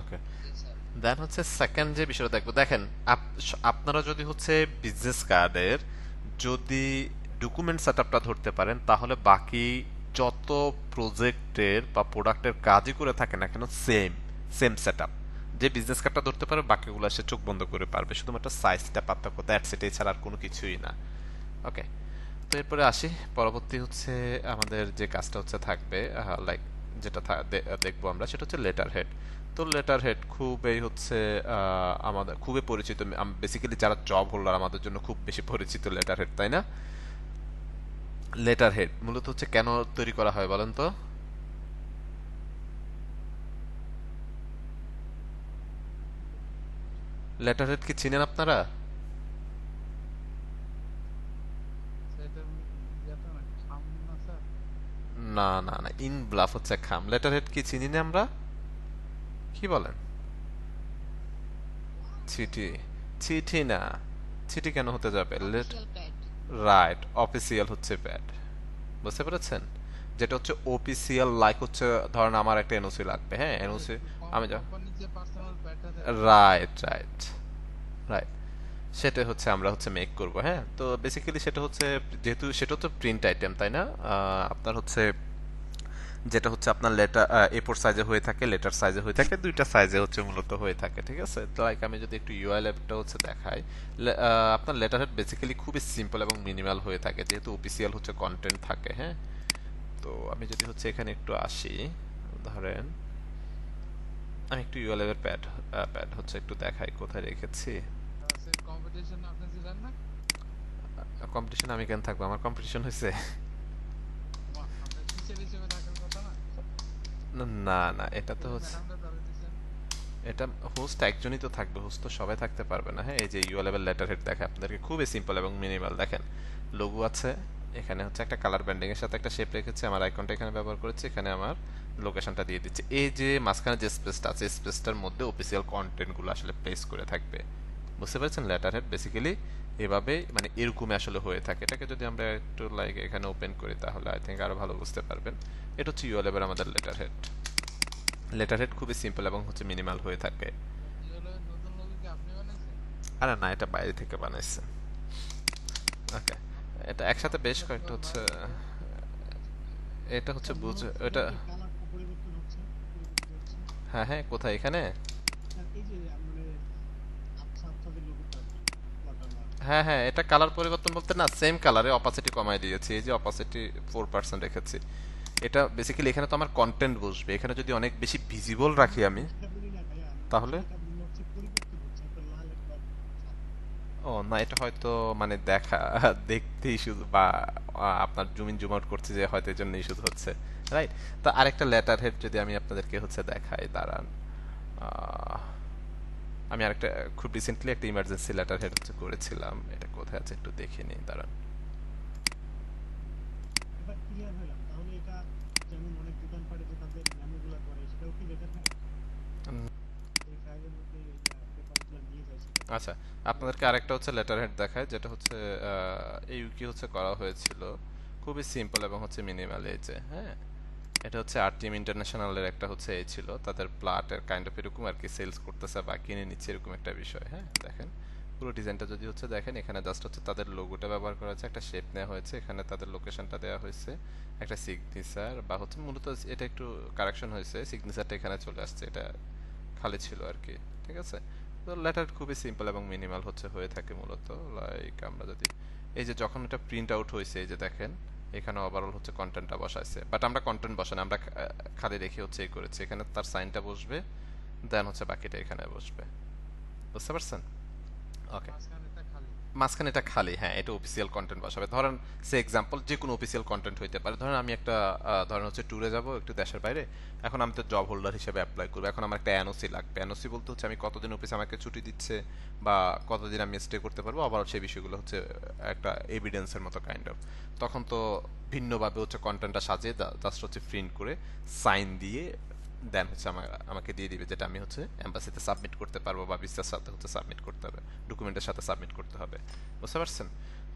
ওকে, দেন হচ্ছে সেকেন্ড যে বিষয়টা দেখবো, দেখেন আপনারা যদি হচ্ছে বিজনেস কার্ডের যদি ডকুমেন্ট সেটআপটা ধরতে পারেন, তাহলে বাকি যত প্রজেক্টের বা প্রোডাক্টের কাজই করে থাকে না কেন, সেম সেম সেটআপ। যে বিজনেস কার্ডটা ধরতে পারে বাকিগুলো সে চোখ বন্ধ করে পারবে, শুধুমাত্র সাইজটা পার্থক্য, দ্যাটস ইট, এছাড়া আর কোনো কিছুই না। ওকে, তো এরপরে আসি, পরবর্তী হচ্ছে আমাদের যে কাজটা হচ্ছে থাকবে, লাইক যেটা দেখবো আমরা, সেটা হচ্ছে লেটার হেড। তো লেটার হেড খুবই হচ্ছে আমাদের খুবই পরিচিত, বেসিক্যালি যারা জব হোল্ডার আমাদের জন্য খুব বেশি পরিচিত লেটার হেড, তাই না? লেটার হেড মূলত হচ্ছে কেন তৈরি করা হয় বলেন তো? লেটার হেড কি চিনেন আপনারা? সেটা যেটা না খাম না স্যার। না না না, ইন ব্লাফ হচ্ছে খাম। লেটার হেড কি চিনি না আমরা? কি বলেন? চিঠি? চিঠি না, চিঠি কেন হতে যাবে? Official pad. রাইট, অফিসিয়াল হচ্ছে প্যাড। বুঝতে পেরেছেন? যেটা হচ্ছে অফিসিয়াল, লাইক হচ্ছে ধরেন আমার একটা এনওসি লাগবে, হ্যাঁ, এনওসি আমি যা, কোম্পানির যে পার্সোনাল প্যাডটা থাকে। রাইট রাইট রাইট, সেটা হচ্ছে আমরা হচ্ছে মেক করব, হ্যাঁ। তো বেসিক্যালি সেটা হচ্ছে, যেহেতু সেটা তো প্রিন্ট আইটেম, তাই না? আপনার হচ্ছে যেটা হচ্ছে আপনার লেটার এ4 সাইজে হয়ে থাকে, লেটার সাইজে হয়ে থাকে, দুইটা সাইজে হচ্ছে মূলত হয়ে থাকে, ঠিক আছে। তো লাইক আমি যদি একটু ইউআই ল্যাবটা হচ্ছে দেখাই, আপনার লেটার হেড বেসিক্যালি খুবই সিম্পল এবং মিনিমাল হয়ে থাকে, যেহেতু অফিসিয়াল হচ্ছে কন্টেন্ট থাকে, হ্যাঁ। তো আমি যদি হচ্ছে এখানে একটু আসি, ধরেন আমি একটু ইউআই ল্যাবের প্যাড হচ্ছে একটু দেখাই কোথায় রেখেছি। স্যার কম্পিটিশন আপনি ছিলেন না? কম্পিটিশন আমি কেন থাকবো, আমার কম্পিটিশন হয়েছে? আপনার টিচার হিসেবে থাকার কথা না? না না, এটা তো হচ্ছে, ম্যাডামরা ধরে দিচ্ছেন। এটা হোস্ট একজনই তো থাকবে, হোস্ট তো সবাই থাকতে পারবে না, হ্যাঁ। এই যে ইউআর লেভেল লেটার হেড দেখে আপনাদেরকে খুবই সিম্পল এবং মিনিমাল, দেখেন লোগো আছে, এখানে হচ্ছে একটা কালার ব্যান্ডিং এর সাথে একটা শেপ রেখেছি, আমার আইকনটা এখানে ব্যবহার করেছি, এখানে আমার লোকেশনটা দিয়ে দিচ্ছি। এই যে মাঝখানে যে স্পেসটা আছে, স্পেসটার মধ্যে অফিসিয়াল কন্টেন্টগুলো আসলে প্লেস করে থাকবে। বুঝতে পেরেছেন? লেটার হেড বেসিক্যালি এভাবে, মানে এরকমই আসলে হয়ে থাকে। এটাকে যদি আমরা একটু লাইক এখানে ওপেন করি, তাহলে আই থিঙ্ক আরো ভালো বুঝতে পারবেন। এটা হচ্ছে ইউআর লেভেল আমাদের লেটার হেড। লেটার হেড খুবই সিম্পল এবং হচ্ছে মিনিমাল হয়ে থাকে। ইয়েলো নতুন লোগো কি আপনি বানাইছেন? আরে না, এটা বাইরে থেকে বানাইছে। ওকে, এটা একসাথে বেশ কয়েকটা হচ্ছে, এটা হচ্ছে বুঝ, এটা কালারটা পরিবর্তন হচ্ছে, পরিবর্তিত হচ্ছে। হ্যাঁ হ্যাঁ, কোথায়? এখানে? আর এই যে মানে আচ্ছা আচ্ছা যে লোগোটা ওয়াটারমার্ক। হ্যাঁ হ্যাঁ, এটা কালার পরিবর্তন বলতে না, সেম কালারে অপাসিটি কমাই দিয়েছি, এই যে অপাসিটি 4% রেখেছি। এটা বেসিক্যালি এখানে তো আমার কন্টেন্ট বসবে, এখানে যদি অনেক বেশি ভিজিবল রাখি আমি, সেটা বলি না ভাইয়া, আমি তাহলে যেটা বলি হচ্ছে পরিবর্তন হচ্ছে, একটা লাল একটা ও না, এটা হয়তো মানে দেখা দেখতেই শুধু, বা আপনার জুম ইন জুম আউট করছে যে হয়তো এই জন্যই শুধু হচ্ছে, রাইট। তো আরেকটা লেটার হেড যদি আমি আপনাদেরকে হচ্ছে দেখাই, দাঁড়ান, আমি আরেকটা খুব রিসেন্টলি একটা ইমার্জেন্সি লেটার হেড হচ্ছে করেছিলাম, এটা কোথায় আছে একটু দেখে নিই, দাঁড়ান। এবার ক্লিয়ার হলাম, তাহলে এটা যেমন অনেক দোকানপাটে যে তাদের মেনুগুলো করে সেটাও কি লেটার হ্যাঁ উম, এই ফাইলের মধ্যে পেপারগুলো নিয়ে যায় সেটা আচ্ছা, আপনাদেরকে আরেকটা হচ্ছে লেটার হেড দেখায়, যেটা হচ্ছে এই উইকি হচ্ছে করা হয়েছিল খুবই সিম্পল এবং হচ্ছে মিনিমাল এজে। হ্যাঁ, এটা হচ্ছে আরটিএম ইন্টারন্যাশনালের একটা হচ্ছে এই ছিল, তাদের প্লাটের কাইন্ড অফ এরকম আর কি, সেলস করতেছে বা কিনে নিচ্ছে এরকম একটা বিষয়। হ্যাঁ, দেখেন পুরো ডিজাইনটা যদি হচ্ছে দেখেন, এখানে জাস্ট হচ্ছে তাদের লোগোটা ব্যবহার করা হয়েছে, একটা শেপ নেওয়া হয়েছে, এখানে তাদের লোকেশনটা দেওয়া হয়েছে, একটা সিগনেচার বা হচ্ছে মূলত এটা একটু কারেকশন হয়েছে, সিগনেচারটা এখানে চলে আসছে, এটা খালি ছিল আর কি। ঠিক আছে, তো লেটার খুবই সিম্পল এবং মিনিমাল হচ্ছে হয়ে থাকে মূলত। লাইক আমরা যদি এই যে যখন এটা প্রিন্ট আউট হয়েছে, এই যে দেখেন এখানে ওভারঅল হচ্ছে কন্টেন্টটা বসাইছে, বাট আমরা কন্টেন্ট বসাই না, আমরা খালি রেখে হচ্ছে এই করেছি, এখানে তার সাইনটা বসবে, দেন হচ্ছে বাকিটা এখানে বসবে। বুঝতে পারছেন? ওকে, মাঝখানেটা খালি। মাঝখানে এটা খালি, হ্যাঁ, এটা অফিসিয়াল কন্টেন্ট বসাবে। ধরেন সে এক্সাম্পল যে কোনো অফিসিয়াল কন্টেন্ট হইতে পারে, ধরেন আমি একটা ধরেন হচ্ছে ট্যুরে যাব একটু দেশের বাইরে, এখন আমি তো জব হোল্ডার হিসেবে অ্যাপ্লাই করবো, এখন আমার একটা এনওসি লাগবে। এনওসি বলতে হচ্ছে আমি কতদিন অফিসে আমাকে ছুটি দিচ্ছে বা কতদিন আমি স্টে করতে পারবো, আবার সেই বিষয়গুলো হচ্ছে একটা এভিডেন্সের মতো কাইন্ড অফ। তখন তো ভিন্নভাবে হচ্ছে কন্টেন্টটা সাজিয়ে জাস্ট হচ্ছে প্রিন্ট করে সাইন দিয়ে দেন হচ্ছে আমাকে দিয়ে দিবে, যেটা আমি হচ্ছে এম্বাসিতে সাবমিট করতে পারবো বা ভিসার সাথে হচ্ছে সাবমিট করতে হবে, ডকুমেন্টের সাথে সাবমিট করতে হবে। বুঝতে পারছেন?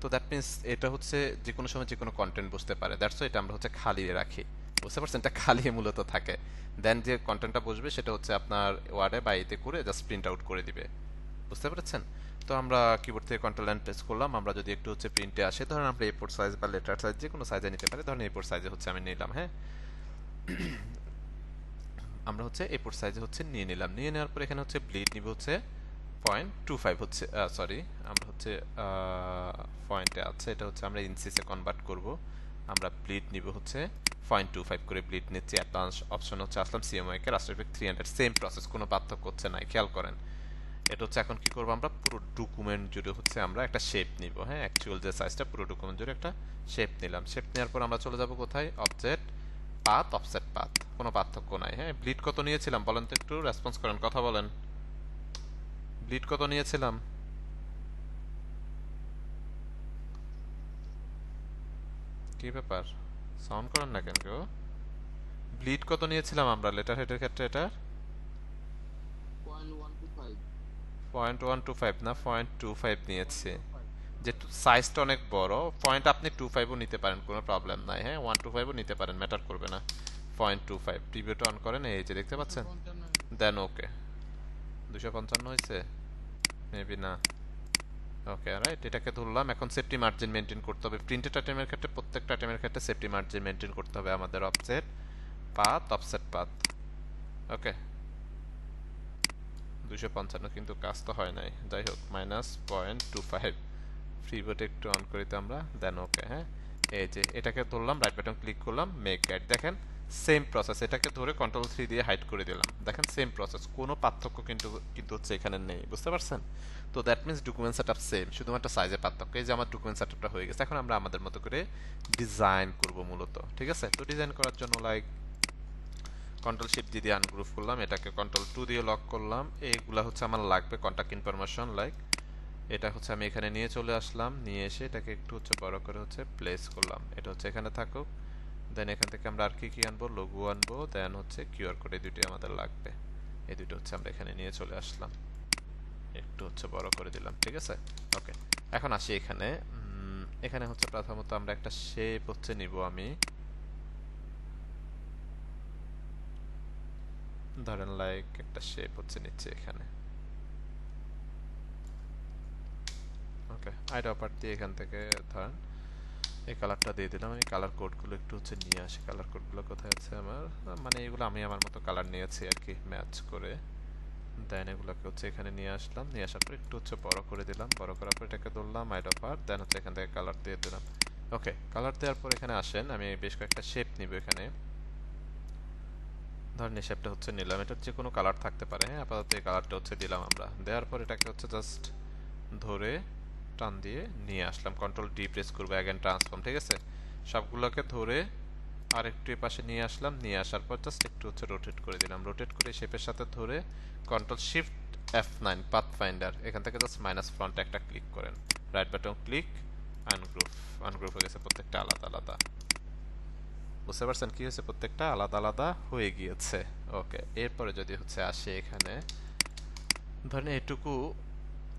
তো দ্যাট মিনস এটা হচ্ছে যে কোনো সময় যে কোনো কন্টেন্ট বুঝতে পারে, দ্যাটস এটা আমরা হচ্ছে খালি রাখি। বুঝতে পারছেন? এটা খালি মূলত থাকে, দেন যে কন্টেন্টটা বসবে সেটা হচ্ছে আপনার ওয়ার্ডে বা এতে করে জাস্ট প্রিন্ট আউট করে দিবে। বুঝতে পেরেছেন? তো আমরা কিবোর্ড থেকে কন্ট্রোল এন্ড প্রেস করলাম, আমরা যদি একটু হচ্ছে প্রিন্টে আসে, ধরেন আমরা A4 সাইজ বা লেটার সাইজ যে কোনো সাইজে নিতে পারি, ধরেন A4 সাইজে হচ্ছে আমি নিলাম। হ্যাঁ, আমরা হচ্ছে A4 সাইজে হচ্ছে নিয়ে নিলাম, নিয়ে নেওয়ার পর এখানে হচ্ছে ব্লিড নিব হচ্ছে 0.25 হচ্ছে, সরি আমরা হচ্ছে পয়েন্টে আছে, এটা হচ্ছে আমরা ইঞ্চিসে কনভার্ট করব। আমরা ব্লিড নিব হচ্ছে 0.25 করে ব্লিড নিচ্ছি। অ্যাডভান্স অপশন হচ্ছে আসলাম, সিএমওয়াই কে রাস্টারপিক 300, সেম প্রসেস, কোনো পার্থক্য হচ্ছে না, খেয়াল করেন। এটা হচ্ছে এখন কি করব, আমরা পুরো ডকুমেন্ট জুড়ে হচ্ছে আমরা একটা শেপ নিব। হ্যাঁ, অ্যাকচুয়াল যে সাইজটা পুরো ডকুমেন্ট জুড়ে একটা শেপ নিলাম। শেপ নেওয়ার পর আমরা চলে যাব কোথায়, অবজেক্ট, পাথ, অফসেট পাথ, কোনো পার্থক্য নাই। হ্যাঁ, ব্লিড কত নিয়েছিলাম বলেন তো, একটু রেসপন্স করেন, কথা বলেন। ব্লিড কত নিয়েছিলাম? কি ব্যাপার, সাউন্ড করেন না কেন কেউ? ব্লিড কত নিয়েছিলাম আমরা লেটার হেডের ক্ষেত্রে? এটা 0.125 না 0.25 নিয়েছে, যেহেতু সাইজটা অনেক বড়। পয়েন্ট আপনি 25ও নিতে পারেন, কোনো প্রবলেম নাই। হ্যাঁ, 125ও নিতে পারেন, ম্যাটার করবে না। 0.25 প্রিভিউটা অন করেন, এই যে দেখতে পাচ্ছেন, 255 দেন ওকে। 255 হয়েছে মেবি, না, ওকে রাইট, এটাকে ধরলাম। এখন সেফটি মার্জিন মেনটেন করতে হবে প্রিন্টেড আইটেমের ক্ষেত্রে, প্রত্যেকটা আইটেমের ক্ষেত্রে সেফটি মার্জিন মেনটেন করতে হবে আমাদের। অফসেট পাথ, অফসেট পাথ, ওকে। 255 কিন্তু কাজ তো হয় নাই, যাই হোক, -0.25 ফ্রিবোর্ড একটু অন করিতে আমরা, দেন ওকে। হ্যাঁ, এই যে এটাকে ধরলাম, রাইট বাটন ক্লিক করলাম, মেক গাইড, দেখেন সেম প্রসেস, এটাকে ধরে কন্ট্রোল 3 দিয়ে হাইড করে দিলাম, দেখেন সেম প্রসেস, কোনো পার্থক্য কিন্তু কিন্তু হচ্ছে এখানে নেই। বুঝতে পারছেন? তো that means document setup same, শুধুমাত্র সাইজে পার্থক্য। এই যে আমার ডকুমেন্ট সেটআপটা হয়ে গেছে, এখন আমরা আমাদের মতো করে ডিজাইন করব মূলত। ঠিক আছে, তো ডিজাইন করার জন্য লাইক কন্ট্রোল শিফট দিয়ে আনগ্রুপ করলাম, এটাকে কন্ট্রোল 2 দিয়ে লক করলাম। এইগুলা হচ্ছে আমার লাগবে কন্টাক্ট ইনফরমেশন, লাইক এটা হচ্ছে আমি এখানে নিয়ে চলে আসলাম, নিয়ে এসে এটাকে একটু হচ্ছে বড় করে হচ্ছে প্লেস করলাম, এটা হচ্ছে এখানে থাকুক। দেন এখান থেকে আমরা আর কি কি আনবো, লোগো আনবো, দেন হচ্ছে কিউআর কোড, এই দুটোই আমাদের লাগবে। এই দুটো হচ্ছে আমরা এখানে নিয়ে চলে আসলাম, একটু হচ্ছে বড় করে দিলাম। ঠিক আছে, ওকে। এখন আসি এখানে, এখানে হচ্ছে প্রথমত আমরা একটা শেপ হচ্ছে নিব, আমি ধরেন লাইক একটা শেপ হচ্ছে নিচ্ছে এখানে, ওকে। আইডা পার্ট দিয়ে এখান থেকে ধরেন এই কালারটা দিয়ে দিলাম। আমি কালার কোডগুলো একটু হচ্ছে নিয়ে আসি, কালার কোডগুলো কোথায় আছে আমার, মানে এগুলো আমি আমার মতো কালার নিয়েছি আর কি, ম্যাচ করে। দেন এগুলোকে হচ্ছে এখানে নিয়ে আসলাম, নিয়ে আসার পর একটু হচ্ছে বড় করে দিলাম, বড় করার পর এটাকে ধরলাম আইডা পার্ট, দেন হচ্ছে এখান থেকে কালার দিয়ে দিলাম। ওকে, কালার দেওয়ার পর এখানে আসেন, আমি বেশ কয়েকটা শেপ নিব এখানে। ধরেন এই শেপটা হচ্ছে নিলাম, এটার যে কোনো কালার থাকতে পারে। হ্যাঁ, আপাতত এই কালারটা হচ্ছে দিলাম আমরা। দেওয়ার পর এটাকে হচ্ছে জাস্ট ধরে টান দিয়ে নিয়ে আসলাম, কন্ট্রোল ডি প্রেস করবো, অ্যাগেন ট্রান্সফর্ম। ঠিক আছে, সবগুলোকে ধরে আর একটু এই পাশে নিয়ে আসলাম, নিয়ে আসার পর জাস্ট একটু হচ্ছে রোটেট করে দিলাম, রোটেট করে শেপের সাথে ধরে control shift F9 path finder, এখান থেকে জাস্ট মাইনাস ফ্রন্ট একটা ক্লিক করেন, right button click, ungroup, ungroup হয়ে গেছে প্রত্যেকটা আলাদা আলাদা। বুঝতে পারছেন কি হয়েছে, প্রত্যেকটা আলাদা আলাদা হয়ে গিয়েছে। ওকে, এরপরে যদি হচ্ছে আসে এখানে ধরেন এটুকু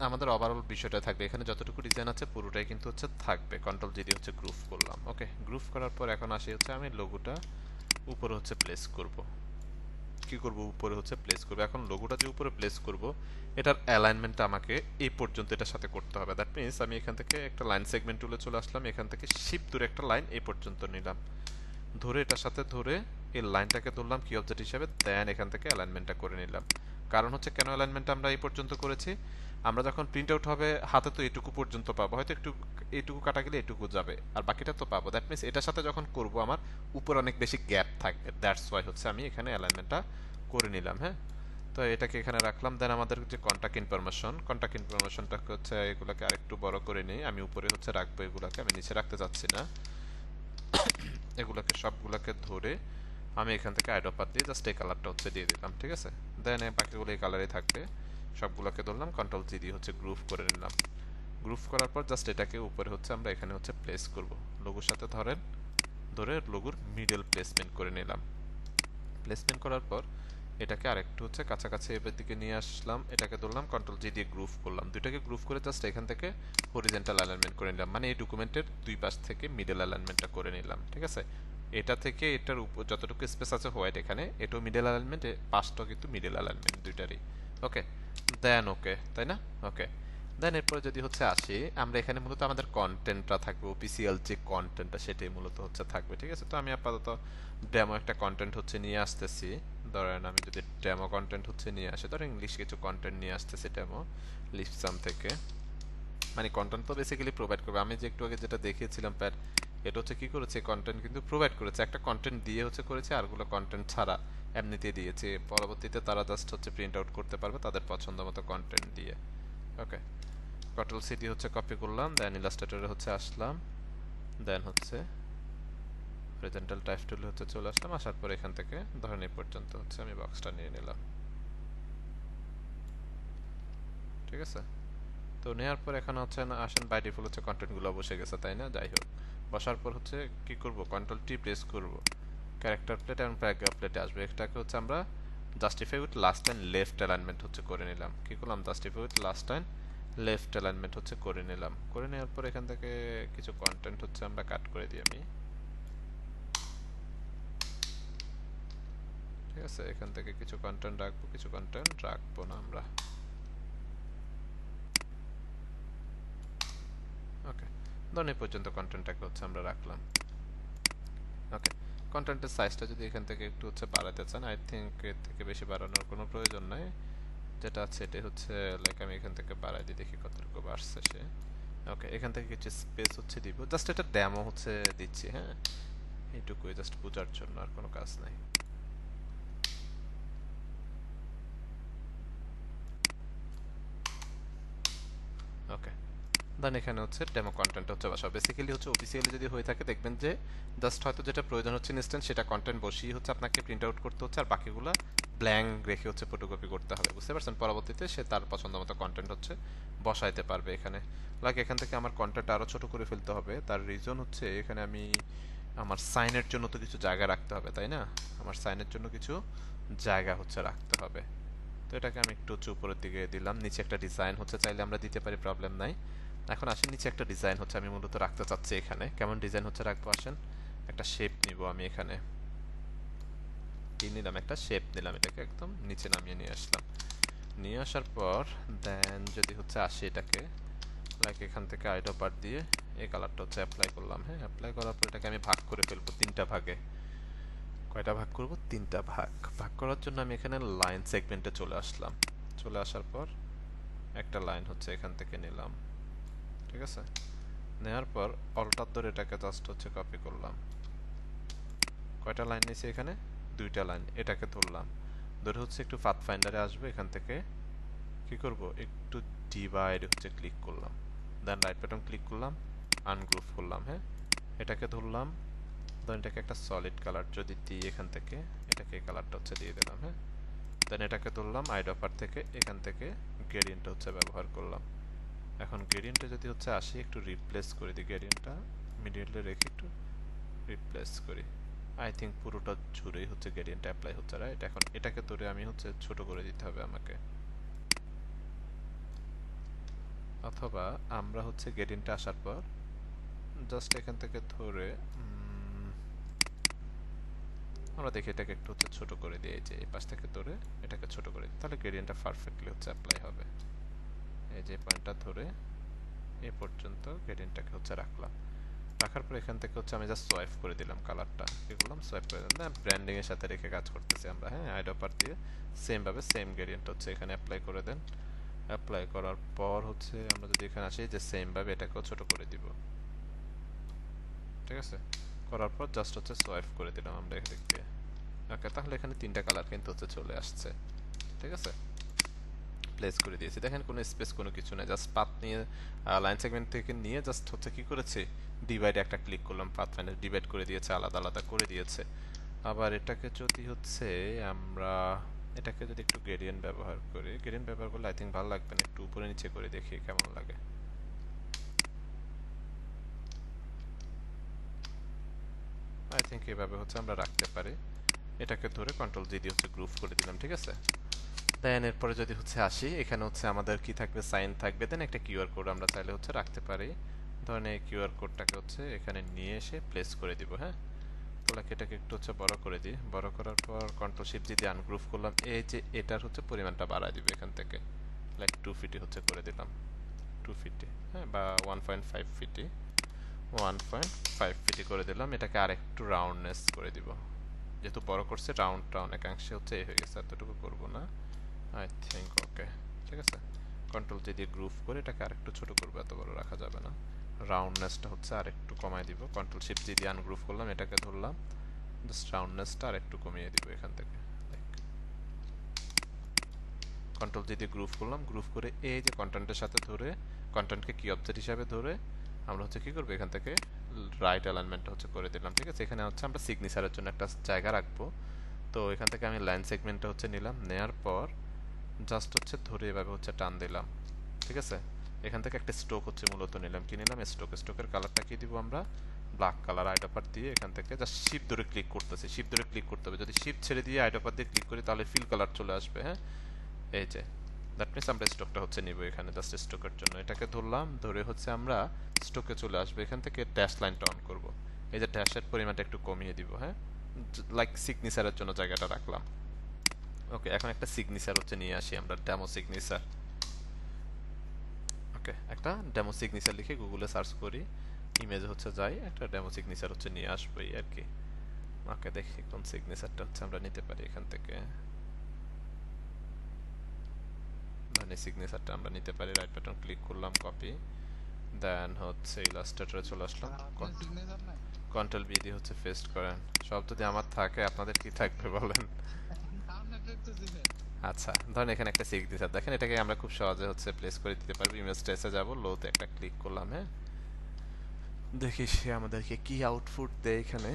আমাদের ওভারঅল বিষয়টা থাকবে, এখানে যতটুকু ডিজাইন আছে পুরোটাই কিন্তু হচ্ছে থাকবে। কন্ট্রোল জি দিয়ে হচ্ছে গ্রুপ করলাম। ওকে, গ্রুপ করার পর এখন আসি হচ্ছে আমি লোগোটা উপরে হচ্ছে প্লেস করব। কি করব, উপরে হচ্ছে প্লেস করব। এখন লোগোটা যে উপরে প্লেস করব এটার অ্যালাইনমেন্টটা আমাকে এই পর্যন্ত এটার সাথে করতে হবে। দ্যাট মিন্স আমি এখান থেকে একটা লাইন সেগমেন্ট টুলে চলে আসলাম, এখান থেকে শিফট ধরে একটা লাইন এই পর্যন্ত নিলাম, ধরে এটার সাথে ধরে এই লাইনটাকে ধরলাম কি অবজেক্ট হিসেবে, দেন এখান থেকে অ্যালাইনমেন্টটা করে নিলাম। কারণ হচ্ছে কেন অ্যালাইনমেন্ট আমরা এই পর্যন্ত করেছি, আমরা যখন প্রিন্ট আউট হবে হাতে তো এটুকু পর্যন্ত পাবো, হয়তো একটু এইটুকু কাটা গেলে এটুকু যাবে আর বাকিটা তো পাবো। দ্যাট মিন্স এটার সাথে যখন করব আমার উপর অনেক বেশি গ্যাপ থাকবে, দ্যাটস ওয়াই হচ্ছে আমি এখানে অ্যালাইনমেন্টটা করে নিলাম। হ্যাঁ, তো এটাকে এখানে রাখলাম। দেন আমাদের যে কন্টাক্ট ইনফরমেশনটাকে হচ্ছে এগুলোকে আরেকটু বড় করে নিই, আমি উপরে হচ্ছে রাখবো এগুলোকে, আমি নিচে রাখতে চাচ্ছি না। এগুলোকে সবগুলোকে ধরে আমি এখান থেকে আইড্রপার দিয়ে জাস্ট এই কালারটা হচ্ছে দিয়ে দিলাম, ঠিক আছে। দেন বাকিগুলো এই কালারে থাকবে, সবগুলোকে ধরলাম, কন্ট্রোল জি দিয়ে হচ্ছে গ্রুপ করে নিলাম। গ্রুপ করার পর জাস্ট এটাকে উপরে হচ্ছে আমরা এখানে হচ্ছে প্লেস করব, লোগোর সাথে ধরেন, ধরে লোগোর মিডল প্লেসমেন্ট করে নিলাম। প্লেসমেন্ট করার পর এটাকে আরেকটু হচ্ছে কাছাকাছি এবার দিকে নিয়ে আসলাম, এটাকে ধরলাম, কন্ট্রোল জি দিয়ে গ্রুপ করলাম, দুইটাকে গ্রুপ করে জাস্ট এখান থেকে হরিজন্টাল অ্যালাইনমেন্ট করে নিলাম, মানে এই ডকুমেন্টের দুই পাশ থেকে মিডল অ্যালাইনমেন্টটা করে নিলাম, ঠিক আছে। এটা থেকে এটার উপর যতটুকু স্পেস আছে হোয়াইট এখানে, এটাও মিডল অ্যালাইনমেন্ট, পাশটাও কিন্তু মিডল অ্যালাইনমেন্ট দুইটারই। ওকে, দেন ওকে, তাই না? ওকে, দেন এরপরে যদি হচ্ছে আসি, আমরা এখানে মূলত আমাদের কন্টেন্টটা থাকবে, অফিসিয়াল যে কন্টেন্টটা সেটাই মূলত হচ্ছে থাকবে, ঠিক আছে। তো আমি আপাতত ডেমো একটা কন্টেন্ট হচ্ছে নিয়ে আসতেছি। ধরেন আমি যদি ডেমো কন্টেন্ট হচ্ছে নিয়ে আসি, ধরেন ইংলিশ কিছু কন্টেন্ট নিয়ে আসতেছি ডেমো লিপসাম থেকে, মানে কন্টেন্ট তো বেসিক্যালি প্রোভাইড করবে। আমি যে একটু আগে যেটা দেখিয়েছিলাম প্যাড, এটা হচ্ছে কি করেছে, কন্টেন্ট কিন্তু প্রোভাইড করেছে, একটা কন্টেন্ট দিয়ে হচ্ছে করেছে, আরগুলো কন্টেন্ট ছাড়া এমনিতেই দিয়েছে, পরবর্তীতে তারা জাস্ট হচ্ছে প্রিন্ট আউট করতে পারবে তাদের পছন্দ মতো কন্টেন্ট দিয়ে। ওকে, কন্ট্রোল সি দিয়ে হচ্ছে কপি করলাম, দেন ইলাস্ট্রেটরে হচ্ছে আসলাম, দেন হচ্ছে প্রেজেন্টাল টাইপ টুলে হচ্ছে চলে আসলাম, আসার পর এখান থেকে ধরেন এই পর্যন্ত হচ্ছে আমি বক্সটা নিয়ে নিলাম, ঠিক আছে। তো নেওয়ার পর এখানে হচ্ছে না আসেন, বাই ডিফল্ট হচ্ছে কন্টেন্টগুলো বসে গেছে, তাই না? যাই হোক, বসার পর হচ্ছে কি করব, কন্ট্রোল টি প্রেস করব, ক্যারেক্টার প্লেট এবং প্যারাগ্রাফ প্লেটে আসবে, এটাকে হচ্ছে আমরা justify with last and left alignment হচ্ছে করে নিলাম। কি করলাম, justify with last and left alignment হচ্ছে করে নিলাম। করে নেওয়ার পর এখান থেকে কিছু কন্টেন্ট হচ্ছে আমরা কাট করে দিই আমি, ঠিক আছে। এখান থেকে কিছু কন্টেন্ট রাখবো, কিছু কন্টেন্ট রাখবো না আমরা। ওকে, ধরুন এই পর্যন্ত কন্টেন্টটাকে হচ্ছে আমরা রাখলাম। ওকে, কন্টেন্টের সাইজটা যদি এখান থেকে একটু হচ্ছে বাড়াতে চান, আই থিঙ্ক এর থেকে বেশি বাড়ানোর কোনো প্রয়োজন নাই, যেটা আছে এটাই হচ্ছে, লাইক আমি এখান থেকে বাড়াই দিই, দেখি কতটুকু বাড়ছে সে। ওকে, এখান থেকে কিছু স্পেস হচ্ছে দিব, জাস্ট এটা ডেমো হচ্ছে দিচ্ছি, হ্যাঁ, এইটুকুই জাস্ট বোঝার জন্য, আর কোনো কাজ নাই। ওকে, দেন এখানে হচ্ছে ডেমো কন্টেন্ট হচ্ছে বসাবো। বেসিক্যালি হচ্ছে অফিসিয়ালি যদি হয়ে থাকে দেখবেন যে জাস্ট হয়তো যেটা প্রয়োজন হচ্ছে ইনস্ট্যান্ট সেটা কন্টেন্ট বসিয়ে হচ্ছে আপনাকে প্রিন্ট আউট করতে হচ্ছে, আর বাকিগুলো ব্ল্যাঙ্ক রেখে হচ্ছে ফটোকপি করতে হবে, বুঝতে পারছেন। পরবর্তীতে সে তার পছন্দ মতো কন্টেন্ট হচ্ছে বসাইতে পারবে এখানে। লাইক এখান থেকে আমার কন্টেন্ট আরও ছোট করে ফেলতে হবে, তার রিজন হচ্ছে এখানে আমি আমার সাইনের জন্য তো কিছু জায়গা রাখতে হবে, তাই না? আমার সাইনের জন্য কিছু জায়গা হচ্ছে রাখতে হবে। তো এটাকে আমি একটু হচ্ছে উপরের দিকে দিলাম, নিচে একটা ডিজাইন হচ্ছে চাইলে আমরা দিতে পারি, প্রবলেম নাই। এখন আসেন, নিচে একটা ডিজাইন হচ্ছে আমি মূলত রাখতে চাচ্ছি এখানে, কেমন ডিজাইন হচ্ছে রাখবো আসেন, একটা শেপ নিব আমি এখানে, কি নিলাম, একটা শেপ নিলাম, এটাকে একদম নিচে নামিয়ে নিয়ে আসলাম। নিয়ে আসার পর দেন যদি হচ্ছে আসি এটাকে, লাইক এখান থেকে আইড্রপার দিয়ে এই কালারটা হচ্ছে অ্যাপ্লাই করলাম। হ্যাঁ, অ্যাপ্লাই করার পর এটাকে আমি ভাগ করে ফেলবো তিনটা ভাগে। কয়টা ভাগ করব, তিনটা ভাগ। ভাগ করার জন্য আমি এখানে লাইন সেগমেন্টে চলে আসলাম, চলে আসার পর একটা লাইন হচ্ছে এখান থেকে নিলাম, ঠিক আছে। নেওয়ার পর অল্টার ধরে এটাকে জাস্ট হচ্ছে কপি করলাম। কয়টা লাইন নিয়েছি এখানে, দুইটা লাইন, এটাকে ধরলাম, ধরে হচ্ছে একটু পাথ ফাইন্ডারে আসবে, এখান থেকে কি করব, একটু ডিভাইড হচ্ছে ক্লিক করলাম, দেন রাইট বাটন ক্লিক করলাম, আনগ্রুপ করলাম। হ্যাঁ, এটাকে ধরলাম, ধরেন এটাকে একটা সলিড কালার যদি দিই এখান থেকে, এটাকে এই কালারটা হচ্ছে দিয়ে দিলাম, হ্যাঁ। দেন এটাকে তুললাম আইডপার থেকে, এখান থেকে গ্রেডিয়েন্টটা হচ্ছে ব্যবহার করলাম। এখন গ্রেডিয়েন্টে যদি হচ্ছে আসি একটু রিপ্লেস করে দিই, গ্রেডিয়েন্টটা মিডিয়ালে রেখে একটু রিপ্লেস করি। আই থিঙ্ক পুরোটা জুড়েই হচ্ছে গ্রেডিয়েন্ট অ্যাপ্লাই হচ্ছে, রাইট। এখন এটাকে ধরে আমি হচ্ছে ছোট করে দিতে হবে আমাকে, অথবা আমরা হচ্ছে গ্রেডিয়েন্টে আসার পর জাস্ট এখান থেকে ধরে আমরা দেখি এটাকে একটু হচ্ছে ছোট করে দিই, এই যে এই পাশ থেকে ধরে এটাকে ছোট করে দিই, তাহলে গ্রেডিয়েন্টটা পারফেক্টলি হচ্ছে অ্যাপ্লাই হবে। এই যে পয়েন্টটা ধরে এ পর্যন্ত গ্রেডিয়েন্টটাকে হচ্ছে রাখলাম। রাখার পর এখান থেকে হচ্ছে আমি জাস্ট সোয়াইপ করে দিলাম কালারটা, কি করলাম সোয়াইপ করে দিলাম, না ব্র্যান্ডিং এর সাথে রেখে কাজ করতেছি আমরা, হ্যাঁ। আইডপার দিয়ে সেম ভাবে সেম গ্রেডিয়েন্ট হচ্ছে এখানে অ্যাপ্লাই করে দেন। অ্যাপ্লাই করার পর হচ্ছে আমরা যদি এখানে আসি যে সেম ভাবে এটাকেও ছোট করে দিব, ঠিক আছে। করার পর জাস্ট হচ্ছে সোয়াইপ করে দিলাম আমরা এখান থেকে। ওকে, তাহলে এখানে তিনটা কালার কিন্তু হচ্ছে চলে আসছে, ঠিক আছে। প্লেস করে দিয়েছি, দেখেন কোনো স্পেস কোনো কিছু নেই, জাস্ট পাথ নিয়ে লাইন সেগমেন্ট থেকে নিয়ে জাস্ট হচ্ছে কি করেছে, ডিভাইডে একটা ক্লিক করলাম, পাথ ফাইন্ডার ডিভাইড করে দিয়েছে, আলাদা আলাদা করে দিয়েছে। আবার এটাকে যদি হচ্ছে আমরা এটাকে যদি একটু গ্রেডিয়েন্ট ব্যবহার করি, গ্রেডিয়েন্ট ব্যবহার করলে আই থিঙ্ক ভালো লাগবে না, একটু উপরে নিচে করে দেখি কেমন লাগে। আই থিঙ্ক এইভাবে হচ্ছে আমরা রাখতে পারি। এটাকে ধরে কন্ট্রোল জি দিয়ে হচ্ছে গ্রুপ করে দিলাম, ঠিক আছে। দেন এরপরে যদি হচ্ছে আসি, এখানে হচ্ছে আমাদের কি থাকবে, সাইন থাকবে, দেন একটা কিউআর কোড আমরা চাইলে হচ্ছে রাখতে পারি। ধরেন এই কিউআর কোডটাকে হচ্ছে এখানে নিয়ে এসে প্লেস করে দিব, হ্যাঁ। তাহলে এটাকে একটু হচ্ছে বড় করে দিই, বড় করার পর কন্ট্রোল শিফট যদি আনগ্রুপ করলাম, এই যে এটার হচ্ছে পরিমাণটা বাড়ায় দিব এখান থেকে, লাইক 2 ফিটি হচ্ছে করে দিলাম, 2 ফিটি, হ্যাঁ, বা 1.5 ফিটি, 1.5 ফিটি করে দিলাম। এটাকে আরেকটু রাউন্ডনেস করে দিব, যেহেতু বড় করছে রাউন্ডটা অনেকাংশে হচ্ছে এই হয়ে গেছে, এতটুকু করব না আই থিঙ্ক। ওকে, ঠিক আছে। কন্ট্রোল জি দিয়ে গ্রুপ করে এটাকে আরেকটু ছোট করব, এত বড় রাখা যাবে না। রাউন্ডনেসটা হচ্ছে আরেকটু কমায় দিব, কন্ট্রোল শিফট জি দিয়ে আনগ্রুপ করলাম, এটাকে ধরলাম, জাস্ট রাউন্ডনেসটা আরেকটু কমিয়ে দিব এখান থেকে। কন্ট্রোল জি দিয়ে গ্রুপ করলাম, গ্রুপ করে এই যে কন্টেন্টের সাথে ধরে, কন্টেন্টকে কি অবজেক্ট হিসাবে ধরে আমরা হচ্ছে কি করব, এখান থেকে রাইট অ্যালাইনমেন্টটা হচ্ছে করে দিলাম, ঠিক আছে। এখানে হচ্ছে আমরা সিগনেচারের জন্য একটা জায়গা রাখবো, তো এখান থেকে আমি লাইন সেগমেন্টটা হচ্ছে নিলাম, নেয়ার পর জাস্ট হচ্ছে ধরে এভাবে হচ্ছে টান দিলাম, ঠিক আছে। এখান থেকে একটা স্ট্রোক হচ্ছে মূলত নিলাম, কি নিলাম, স্ট্রোক। স্ট্রোকের কালারটা কি দিব আমরা, ব্ল্যাক কালার। আইডপার দিয়ে এখান থেকে জাস্ট শিপ ধরে ক্লিক করতেছি, শিপ ধরে ক্লিক করতে হবে, যদি শিপ ছেড়ে দিয়ে আইডপার দিয়ে ক্লিক করি তাহলে ফিল কালার চলে আসবে, হ্যাঁ। এই যে দ্যাট মিনস আমরা স্ট্রোকটা হচ্ছে নিব এখানে, জাস্ট স্ট্রোকের জন্য এটাকে ধরলাম, ধরে হচ্ছে আমরা স্ট্রোকে চলে আসবে, এখান থেকে ড্যাশ লাইনটা অন করব, এই যে ড্যাশের পরিমাণটা একটু কমিয়ে দিব, হ্যাঁ, লাইক সিগনেচারের জন্য জায়গাটা রাখলাম। ওকে, এখন একটা সিগনেচার হচ্ছে নিয়ে আসি আমরা, ডেমো সিগনেচার। ওকে, একটা ডেমো সিগনেচার লিখে গুগলে সার্চ করি, ইমেজে হচ্ছে যাই, একটা ডেমো সিগনেচার হচ্ছে নিয়ে আসবো এই আর কি। ওকে, দেখি কোন সিগনেচারটা হচ্ছে আমরা নিতে পারি এখান থেকে। মানে সিগনেচারটা আমরা নিতে পারি, রাইট বাটন ক্লিক করলাম, কপি, দেন হচ্ছে ইলাস্ট্রেটরে চলে আসলাম, আপনার সিগনেচার নাই? কন্ট্রোল বি দিয়ে হচ্ছে পেস্ট করেন। সব যদি আমার থাকে আপনাদের কি থাকবে বলেন। আপনার তো দিবেন। আচ্ছা, ধরেন এখানে একটা সিগনেচার দেখেন, এটাকে আমরা খুব সহজে হচ্ছে প্লেস করে দিতে পারবো। ইমেজ ট্রেসে যাব, লোতে একটা ক্লিক করলাম, হ্যাঁ। দেখি সে আমাদেরকে কি আউটপুট দেয় এখানে।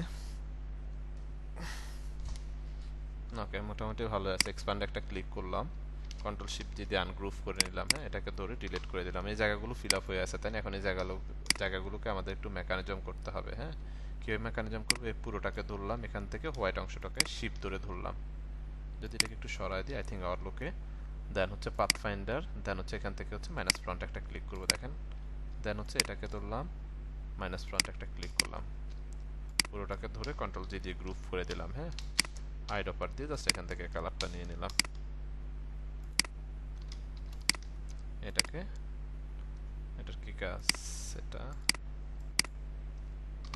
ওকে, মোটামুটি ভালো আছে। এক্সপ্যান্ড একটা ক্লিক করলাম, কন্ট্রোল শিফট দিয়ে আনগ্রুপ করে নিলাম, হ্যাঁ। এটাকে ধরে ডিলিট করে দিলাম, এই জায়গাগুলো ফিল আপ হয়ে আছে, তাই না। এখন এই জায়গাগুলোকে আমাদের একটু মেকানিজম করতে হবে, হ্যাঁ। কিভাবে মেকানিজম করবো, এই পুরোটাকে ধরলাম, এখান থেকে হোয়াইট অংশটাকে শিফট ধরে ধরলাম, যদি এটাকে একটু সরাই দিই আই থিঙ্ক আওয়ার লোকে, দেন হচ্ছে পাথ ফাইন্ডার, দেন হচ্ছে এখান থেকে হচ্ছে মাইনাস ফ্রন্ট একটা ক্লিক করবো, দেখেন, দেন হচ্ছে এটাকে ধরলাম, মাইনাস ফ্রন্ট একটা ক্লিক করলাম, পুরোটাকে ধরে কন্ট্রোল জি দিয়ে গ্রুপ করে দিলাম, হ্যাঁ। আইডপার দিয়ে জাস্ট এখান থেকে কালারটা নিয়ে নিলাম, এটাকে, এটার কি কাজ, এটা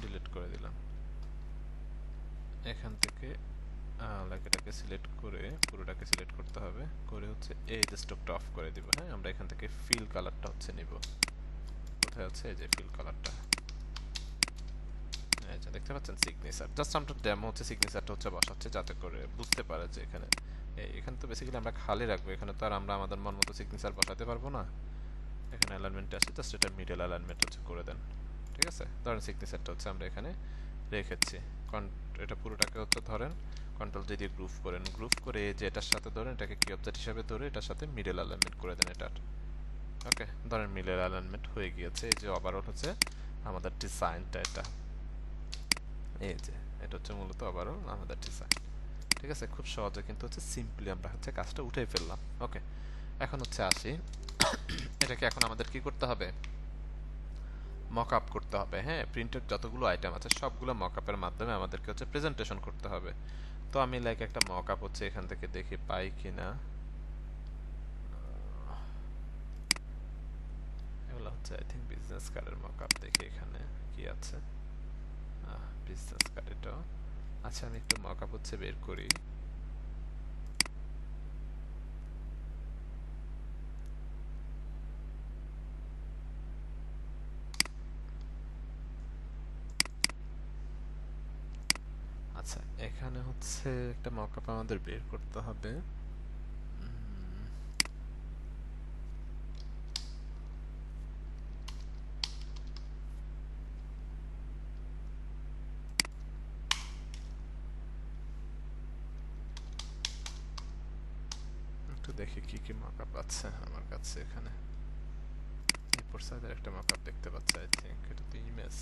ডিলিট করে দিলাম। এখান থেকে এটাকে সিলেক্ট করে পুরোটাকে সিলেক্ট করতে হবে, করে হচ্ছে এই যে স্টকটা অফ করে দিব, হ্যাঁ। আমরা এখান থেকে ফিল কালারটা হচ্ছে নিব, কোথায় হচ্ছে এই যে ফিল কালারটা, এই যে দেখতে পাচ্ছেন সিগনেচার। জাস্ট আমরা ডেমো হচ্ছে সিগনেচারটা হচ্ছে বসাচ্ছে যাতে করে বুঝতে পারে যে এখানে এখানে তো বেসিক্যালি আমরা খালি রাখবো, এখানে তো আর আমরা আমাদের মন মতো সিগনেচার বসাতে পারবো না। এখানে অ্যালাইনমেন্টে আসে, জাস্ট এটা মিডল অ্যালাইনমেন্ট হচ্ছে করে দেন, ঠিক আছে। ধরেন সিগনেচারটা হচ্ছে আমরা এখানে রেখেছি। এটা পুরোটাকে হচ্ছে ধরেন কন্ট্রোল জি দিয়ে গ্রুপ করেন, গ্রুপ করে যে এটার সাথে ধরেন এটাকে কি অবজেক্ট হিসেবে ধরে এটার সাথে মিডল অ্যালাইনমেন্ট করে দেন এটার। ওকে, ধরেন মিডল অ্যালাইনমেন্ট হয়ে গিয়েছে। এই যে ওভারঅল হচ্ছে আমাদের ডিজাইনটা এটা, এই যে এটা হচ্ছে মূলত ওভারঅল আমাদের ডিজাইন। ঠিক আছে, খুব সহজে কিন্তু হচ্ছে সিম্পলি আমরা হচ্ছে কাজটা উঠে ফেললাম। ওকে, এখন হচ্ছে আসি এটাকে এখন আমাদের কি করতে হবে, মক আপ করতে হবে। হ্যাঁ, প্রিন্টের যতগুলো আইটেম আছে সবগুলো মক আপের মাধ্যমে আমাদেরকে হচ্ছে প্রেজেন্টেশন করতে হবে। তো আমি লাইক একটা মক আপ হচ্ছে এখান থেকে দেখি পাই কিনা। এগুলো হচ্ছে আই থিঙ্ক বিজনেস কার্ডের মক আপ। দেখি এখানে কি আছে, বিজনেস কার্ড এটাও। আচ্ছা, আমি একটু মক আপ হচ্ছে বের করি। আচ্ছা, এখানে হচ্ছে একটা মক আপ আমাদের বের করতে হবে। একটু দেখি কি কি মক আপ আছে আমার কাছে। এখানে এরপর সাইডের একটা মক আপ দেখতে পাচ্ছি, আই থিঙ্ক এটা তো ইমেজ।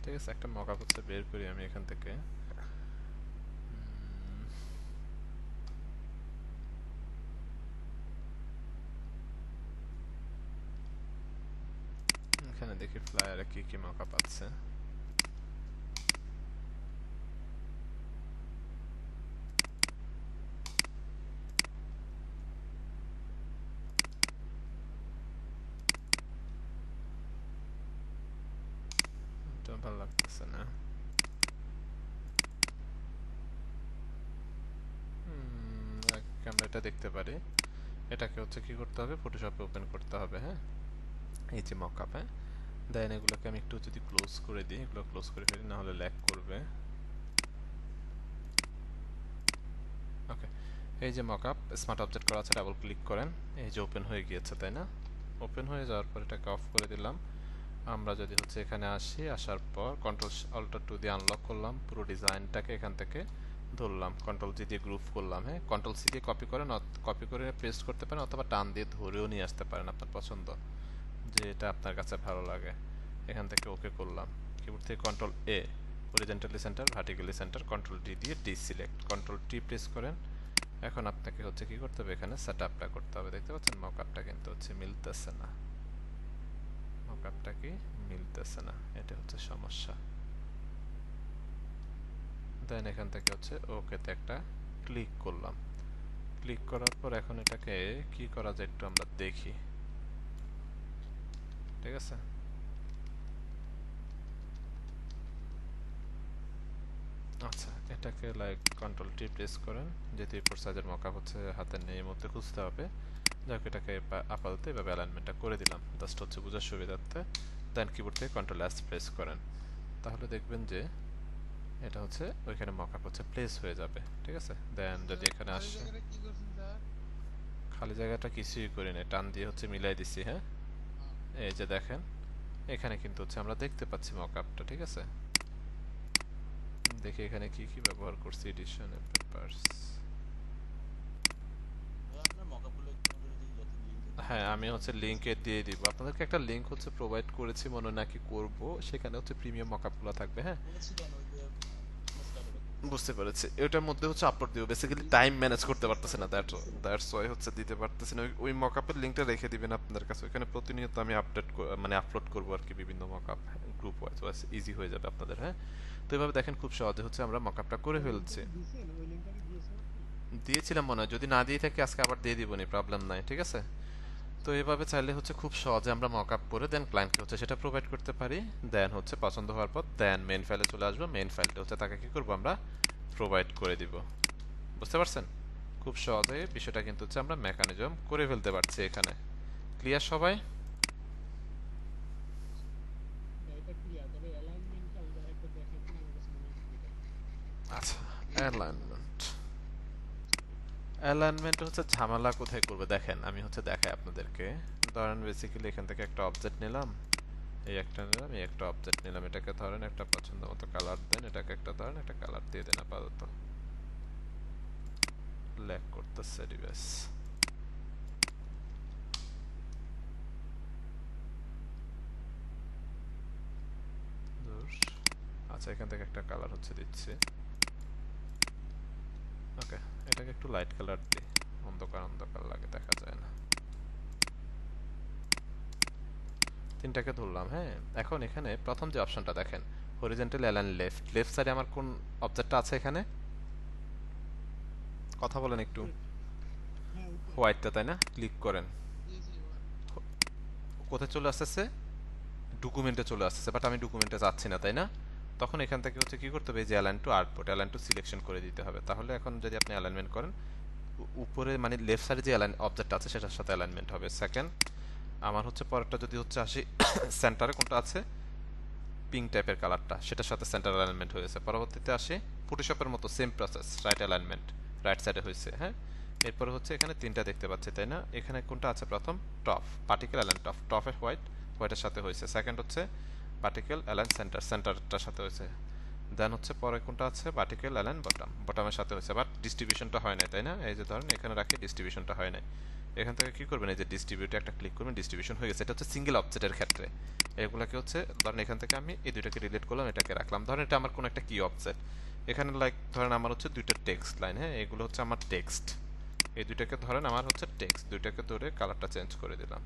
ঠিক আছে, একটা মক আপ হচ্ছে বের করি আমি এখান থেকে। এখানে দেখি ফ্লায়ারে কি কি মক আপ আছে। এটা ভালো লাগতেছে না। আমরা এটা দেখতে পারি, এটাকে হচ্ছে কি করতে হবে, ফটোশপে ওপেন করতে হবে। হ্যাঁ, এই যে মক আপ। হ্যাঁ, দেন এগুলোকে আমি একটু যদি ক্লোজ করে দিই, এগুলো ক্লোজ করে ফেলি, না হলে ল্যাগ করবে। ওকে, এই যে মক আপ স্মার্ট অবজেক্ট করা আছে, ডাবল ক্লিক করেন, এই যে ওপেন হয়ে গিয়েছে, তাই না? ওপেন হয়ে যাওয়ার পর এটাকে অফ করে দিলাম। আমরা যদি হচ্ছে এখানে আসি, আসার পর কন্ট্রোল অল্টার 2 দিয়ে আনলক করলাম, পুরো ডিজাইনটাকে এখান থেকে ধরলাম, কন্ট্রোল জি দিয়ে গ্রুপ করলাম। হ্যাঁ, কন্ট্রোল সি দিয়ে কপি করেন, কপি করে পেস্ট করতে পারেন, অথবা টান দিয়ে ধরেও নিয়ে আসতে পারেন আপনার পছন্দ, যে এটা আপনার কাছে ভালো লাগে। এখান থেকে ওকে করলাম, কিবোর্ড থেকে control A, horizontally centre, vertically centre, control D দিয়ে ডিসিলেক্ট, কন্ট্রোল টি প্রেস করেন। এখন আপনাকে হচ্ছে কি করতে হবে, এখানে সেটআপটা করতে হবে। দেখতে পাচ্ছেন মকআপটা কিন্তু হচ্ছে মিলতেছে না, মকআপটা কি মিলতেছে না, এটা হচ্ছে সমস্যা। দেন এখান থেকে হচ্ছে ওকেতে একটা ক্লিক করলাম, ক্লিক করার পর এখন এটাকে কি করা যায় একটু আমরা দেখি। ঠিক আছে, আচ্ছা এটাকে লাইক কন্ট্রোল টি প্রেস করেন, যেহেতু এরপর সাইজের মকআপ হচ্ছে হাতে নেই, এই মধ্যে খুঁজতে হবে। যাক, এটাকে আপাতত এভাবে অ্যালাইনমেন্টটা করে দিলাম জাস্ট হচ্ছে বোঝার সুবিধার্থে। দেন কিবোর্ড থেকে কন্ট্রোল এস প্রেস করেন, তাহলে দেখবেন যে এটা হচ্ছে ওইখানে মকআপ হচ্ছে প্লেস হয়ে যাবে। ঠিক আছে, দেন যদি এখানে খালি আসে, জায়গাটা কি করছেন স্যার? খালি জায়গাটা কিছুই করি না, টান দিয়ে হচ্ছে মিলাই দিছি। হ্যাঁ, এই যে দেখেন এখানে কিন্তু হচ্ছে আমরা দেখতে পাচ্ছি মকআপটা। ঠিক আছে, দেখি এখানে কি কি ব্যবহার করছি, এডিশন পেপারস। আপনার মকআপগুলো একটু আমাদের যদি যত লিংক হ্যাঁ, আমি হচ্ছে লিংকে দিয়ে দিব আপনাদেরকে, একটা লিংক হচ্ছে প্রোভাইড করেছি মনে নাকি করব, সেখানে হচ্ছে প্রিমিয়াম মকআপগুলো থাকবে। হ্যাঁ, বলেছিলেন ওই যে বুঝতে পেরেছি, এটার মধ্যে হচ্ছে আপলোড দিব। বেসিক্যালি টাইম ম্যানেজ করতে পারতেছে না, দ্যাটস ওয়াই হচ্ছে দিতে পারতেছি না। ওই মকআপের লিংকটা রেখে দিবেন আপনাদের কাছে, ওখানে প্রতিনিয়ত আমি মানে আপলোড করব আর কি, বিভিন্ন মকআপ গ্রুপ ওয়াইজ ইজি হয়ে যাবে আপনাদের। হ্যাঁ, তো এভাবে দেখেন খুব সহজে হচ্ছে আমরা মকআপটা করে ফেলছি। দিয়েছেন ওই লিঙ্কটা কি দিয়েছেন আপনি? দিয়েছিলাম মনে হয়, যদি না দিয়ে থাকি আজকে আবার দিয়ে দিবনি, প্রবলেম নাই। ঠিক আছে, তো এভাবে চাইলে হচ্ছে খুব সহজে আমরা মকআপ করে দেন ক্লায়েন্টকে হচ্ছে সেটা প্রোভাইড করতে পারি। দেন হচ্ছে পছন্দ হওয়ার পর দেন মেইন ফাইলে চলে আসবো, মেইন ফাইলটা হচ্ছে তাকে কি করবো, আমরা প্রোভাইড করে দিব। বুঝতে পারছেন, খুব সহজে বিষয়টা কিন্তু হচ্ছে আমরা মেকানিজম করে ফেলতে পারছি এখানে। ক্লিয়ার সবাই? এটা ক্লিয়ার, তবে অ্যালাইনমেন্টটা আমাদের আরেকটা দেখাই দিন, আমার কাছে মনে হয় এটা। আচ্ছা, অ্যালাইনমেন্ট, অ্যালাইনমেন্ট হচ্ছে ঝামেলা কোথায় করবে দেখেন, আমি হচ্ছে দেখাই আপনাদেরকে। ধরেন বেসিক্যালি এখান থেকে একটা অবজেক্ট নিলাম, এই একটা নিলাম, এই একটা অবজেক্ট নিলাম, এটাকে ধরেন একটা পছন্দ মতো কালার দেন, এটাকে একটা ধরেন একটা কালার দিয়ে দেন। আপাতত ল্যাগ করতেছে ডিভাইস। আচ্ছা এখান থেকে একটা কালার হচ্ছে দিচ্ছি। ওকে, এটাকে একটু লাইট কালার দিই, অন্ধকার অন্ধকার লাগে, দেখা যায় না। তিনটাকে ধরলাম। হ্যাঁ, এখন এখানে প্রথম যে অপশনটা দেখেন, হরিজন্টাল অ্যালাইন লেফট, লেফট সাইডে আমার কোন অবজেক্টটা আছে এখানে? কথা বলেন একটু। হ্যাঁ উপরে। হোয়াইটটা, তাই না? ক্লিক করেন, জি জি কোথায় চলে আসতেছে? ডকুমেন্টে চলে আসতেছে, বাট আমি ডকুমেন্টে যাচ্ছি না, তাই না? তখন এখান থেকে হচ্ছে কি করতে হবে, এই যে align two artboard, align two selection করে দিতে হবে। তাহলে এখন যদি আপনি অ্যালাইনমেন্ট করেন, উপরে মানে লেফট সাইডে যে অ্যালাইন অবজেক্ট আছে সেটার সাথে অ্যালাইনমেন্ট হবে। সেকেন্ড, আমার হচ্ছে পরেরটা যদি হচ্ছে আসি সেন্টারে কোনটা আছে, পিঙ্ক টাইপের কালারটা, সেটার সাথে সেন্টার অ্যালাইনমেন্ট হয়েছে। পরবর্তীতে আসে ফটোশপের মতো same process, right alignment, right সাইডে হয়েছে। হ্যাঁ, এরপরে হচ্ছে এখানে তিনটা দেখতে পাচ্ছি, তাই না? এখানে কোনটা আছে? প্রথম টপ, পার্টিকেল অ্যালাইন টপ, টপের হোয়াইট, হোয়াইটের সাথে হয়েছে। সেকেন্ড হচ্ছে পার্টিকেল অ্যালাইন সেন্টার, সেন্টারটার সাথে হয়েছে। দেন হচ্ছে পরে কোনটা আছে? পার্টিকেল অ্যালাইন বটম, বটমের সাথে হয়েছে, বাট ডিস্ট্রিবিউশনটা হয় নাই, তাই না? এই যে ধরেন এখানে রাখি, ডিস্ট্রিবিউশনটা হয় নাই। এখান থেকে কি করবেন, এই যে ডিস্ট্রিবিউটে একটা ক্লিক করবেন, ডিস্ট্রিবিউশন হয়ে গেছে। এটা হচ্ছে সিঙ্গেল অবজেক্টের ক্ষেত্রে। এগুলাকে হচ্ছে ধরেন এখান থেকে আমি এই দুইটাকে ডিলিট করলাম, এটাকে রাখলাম। ধরেন এটা আমার কোন একটা কি অবজেক্ট, এখানে লাইক ধরেন আমার হচ্ছে দুইটা টেক্সট লাইন। হ্যাঁ, এগুলো হচ্ছে আমার টেক্সট, এই দুইটাকে ধরেন আমার হচ্ছে টেক্সট, দুইটাকে ধরে কালারটা চেঞ্জ করে দিলাম।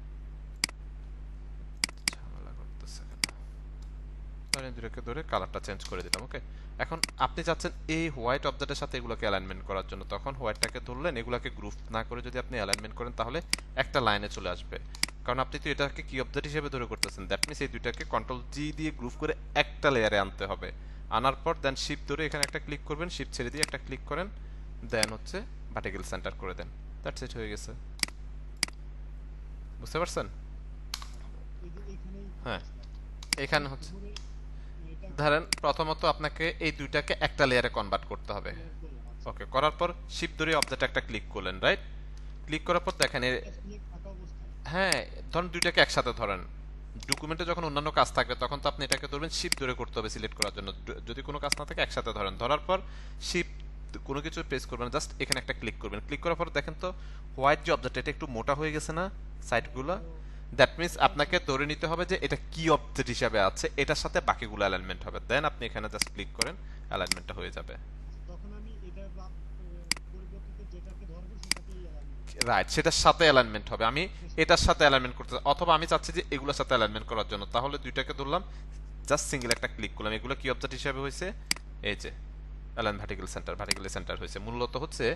ঝামেলা করতেছে কেন? ধরেন দুইটাকে ধরে কালারটা চেঞ্জ করে দিলাম। ওকে, এখন আপনি চাচ্ছেন এই হোয়াইট অবজেক্টের সাথে এগুলোকে অ্যালাইনমেন্ট করার জন্য, তখন হোয়াইটটাকে ধরলেন, এগুলোকে গ্রুপ না করে যদি আপনি অ্যালাইনমেন্ট করেন তাহলে একটা লাইনে চলে আসবে। কারণ আপনি তো এটাকে কি অবজেক্ট হিসেবে ধরে করতেছেন, দ্যাট মিনস এই দুইটাকে কন্ট্রোল জি দিয়ে গ্রুপ করে একটা লেয়ারে আনতে হবে। আনার পর দেন শিফট ধরে এখানে একটা ক্লিক করবেন, শিফট ছেড়ে দিয়ে একটা ক্লিক করেন, দেন হচ্ছে ভার্টিক্যাল সেন্টার করে দেন। দ্যাটস ইট, হয়ে গেছে। বুঝতে পারছেন? এই যে এখানেই হ্যাঁ, আসলাম। এখানে হচ্ছে উপরে এটা ধরেন প্রথমত আপনাকে এই দুইটাকে একটা লেয়ারে কনভার্ট করতে হবে। clear করলাম। আচ্ছা। ওকে, করার পর শিফট ধরে অবজেক্ট একটা ক্লিক করলেন, রাইট? ক্লিক করার পর দেখেন এটা select থাকা অবস্থায় হ্যাঁ, ধরেন দুইটাকে একসাথে ধরেন। ডকুমেন্টে যখন অন্যান্য কাজ থাকবে তখন তো আপনি এটাকে ধরবেন, শিফট ধরে করতে হবে সিলেক্ট করার জন্য। যদি কোনো কাজ না থাকে একসাথে ধরেন, ধরার পর শিফট কোনো কিছু প্রেস করবেন, জাস্ট এখানে একটা ক্লিক করবেন। ক্লিক করার পর দেখেন তো হোয়াইট যে অবজেক্ট, এটা একটু মোটা হয়ে গেছে না সাইডগুলো? দ্যাট মিনস আপনাকে ধরে নিতে হবে যে এটা কি অবজেক্ট হিসাবে আছে, এটার সাথে বাকিগুলো অ্যালাইনমেন্ট হবে। দেন আপনি এখানে জাস্ট ক্লিক করেন, অ্যালাইনমেন্টটা হয়ে যাবে। তখন আমি এটার পরিবর্তিতে যেটাকে ধরবো সেটাকেই alignment রাইট, সেটার সাথে অ্যালাইনমেন্ট হবে। আমি এটার সাথে অ্যালাইনমেন্ট করতে, অথবা আমি চাচ্ছি যে এগুলোর সাথে অ্যালাইনমেন্ট করার জন্য, তাহলে দুইটাকে ধরলাম, জাস্ট সিঙ্গেল একটা ক্লিক করলাম। এগুলো কি অবজেক্ট হিসেবে হয়েছে? এই যে align vertical centre, vertical centre হয়েছে। মূলত হচ্ছে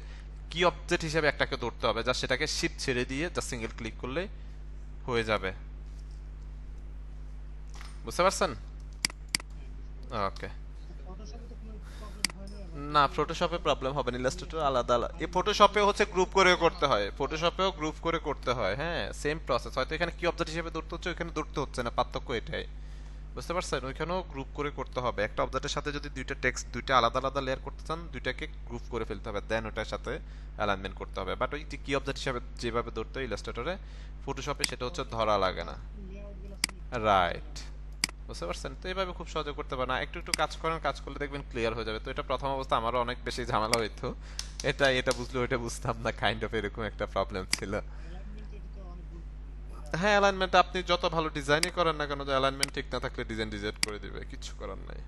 কি অবজেক্ট হিসেবে একটাকে ধরতে হবে, জাস্ট সেটাকে শিফট ছেড়ে দিয়ে জাস্ট সিঙ্গেল ক্লিক করলেই হয়ে যাবে। বুঝতে পারছেন? ওকে, ফটোশপে তো কোনো প্রবলেম হয় না আমার। না ফটোশপে প্রবলেম হবে না, ইলাস্ট্রেটর আলাদা আলাদা। এই ফটোশপে হচ্ছে গ্রুপ করে করতে হয়, ফটোশপেও গ্রুপ করে করতে হয়। হ্যাঁ, সেম প্রসেস, হয়তো এখানে কি অবজেক্ট হিসেবে ধরতে হচ্ছে, ওখানে ধরতে হচ্ছে না, পার্থক্য এটাই। বুঝতে পারছেন? ওইখানেও গ্রুপ করে করতে হবে। একটা অবজেক্টের সাথে যদি দুইটা টেক্সট, দুইটা আলাদা আলাদা লেয়ার করতে চান, দুইটাকে গ্রুপ করে ফেলতে হবে, দেন ওটার সাথে অ্যালাইনমেন্ট করতে হবে। বাট ওই যে কি অবজেক্ট হিসেবে যেভাবে ধরতে হয় ইলাস্ট্রেটরে, ফটোশপে সেটা হচ্ছে ধরা লাগে না। লেআউট গুলো রাইট, বুঝতে পারছেন? তো এইভাবে খুব সহজে করতে পারেন। আর একটু একটু কাজ করেন, কাজ করলে দেখবেন ক্লিয়ার হয়ে যাবে। তো এটা প্রথম অবস্থা আমারও অনেক বেশি ঝামেলা হইতো, এটা বুঝলে ওইটা বুঝতাম না, কাইন্ড অফ এরকম একটা প্রবলেম ছিল। অ্যালাইনমেন্ট এটা তো অনেক হ্যাঁ, অ্যালাইনমেন্ট আপনি যত ভালো ডিজাইনই করেন না কেন, অ্যালাইনমেন্ট ঠিক না থাকলে ডিজাইন রিজেক্ট করে দিবে, কিচ্ছু করার নাই।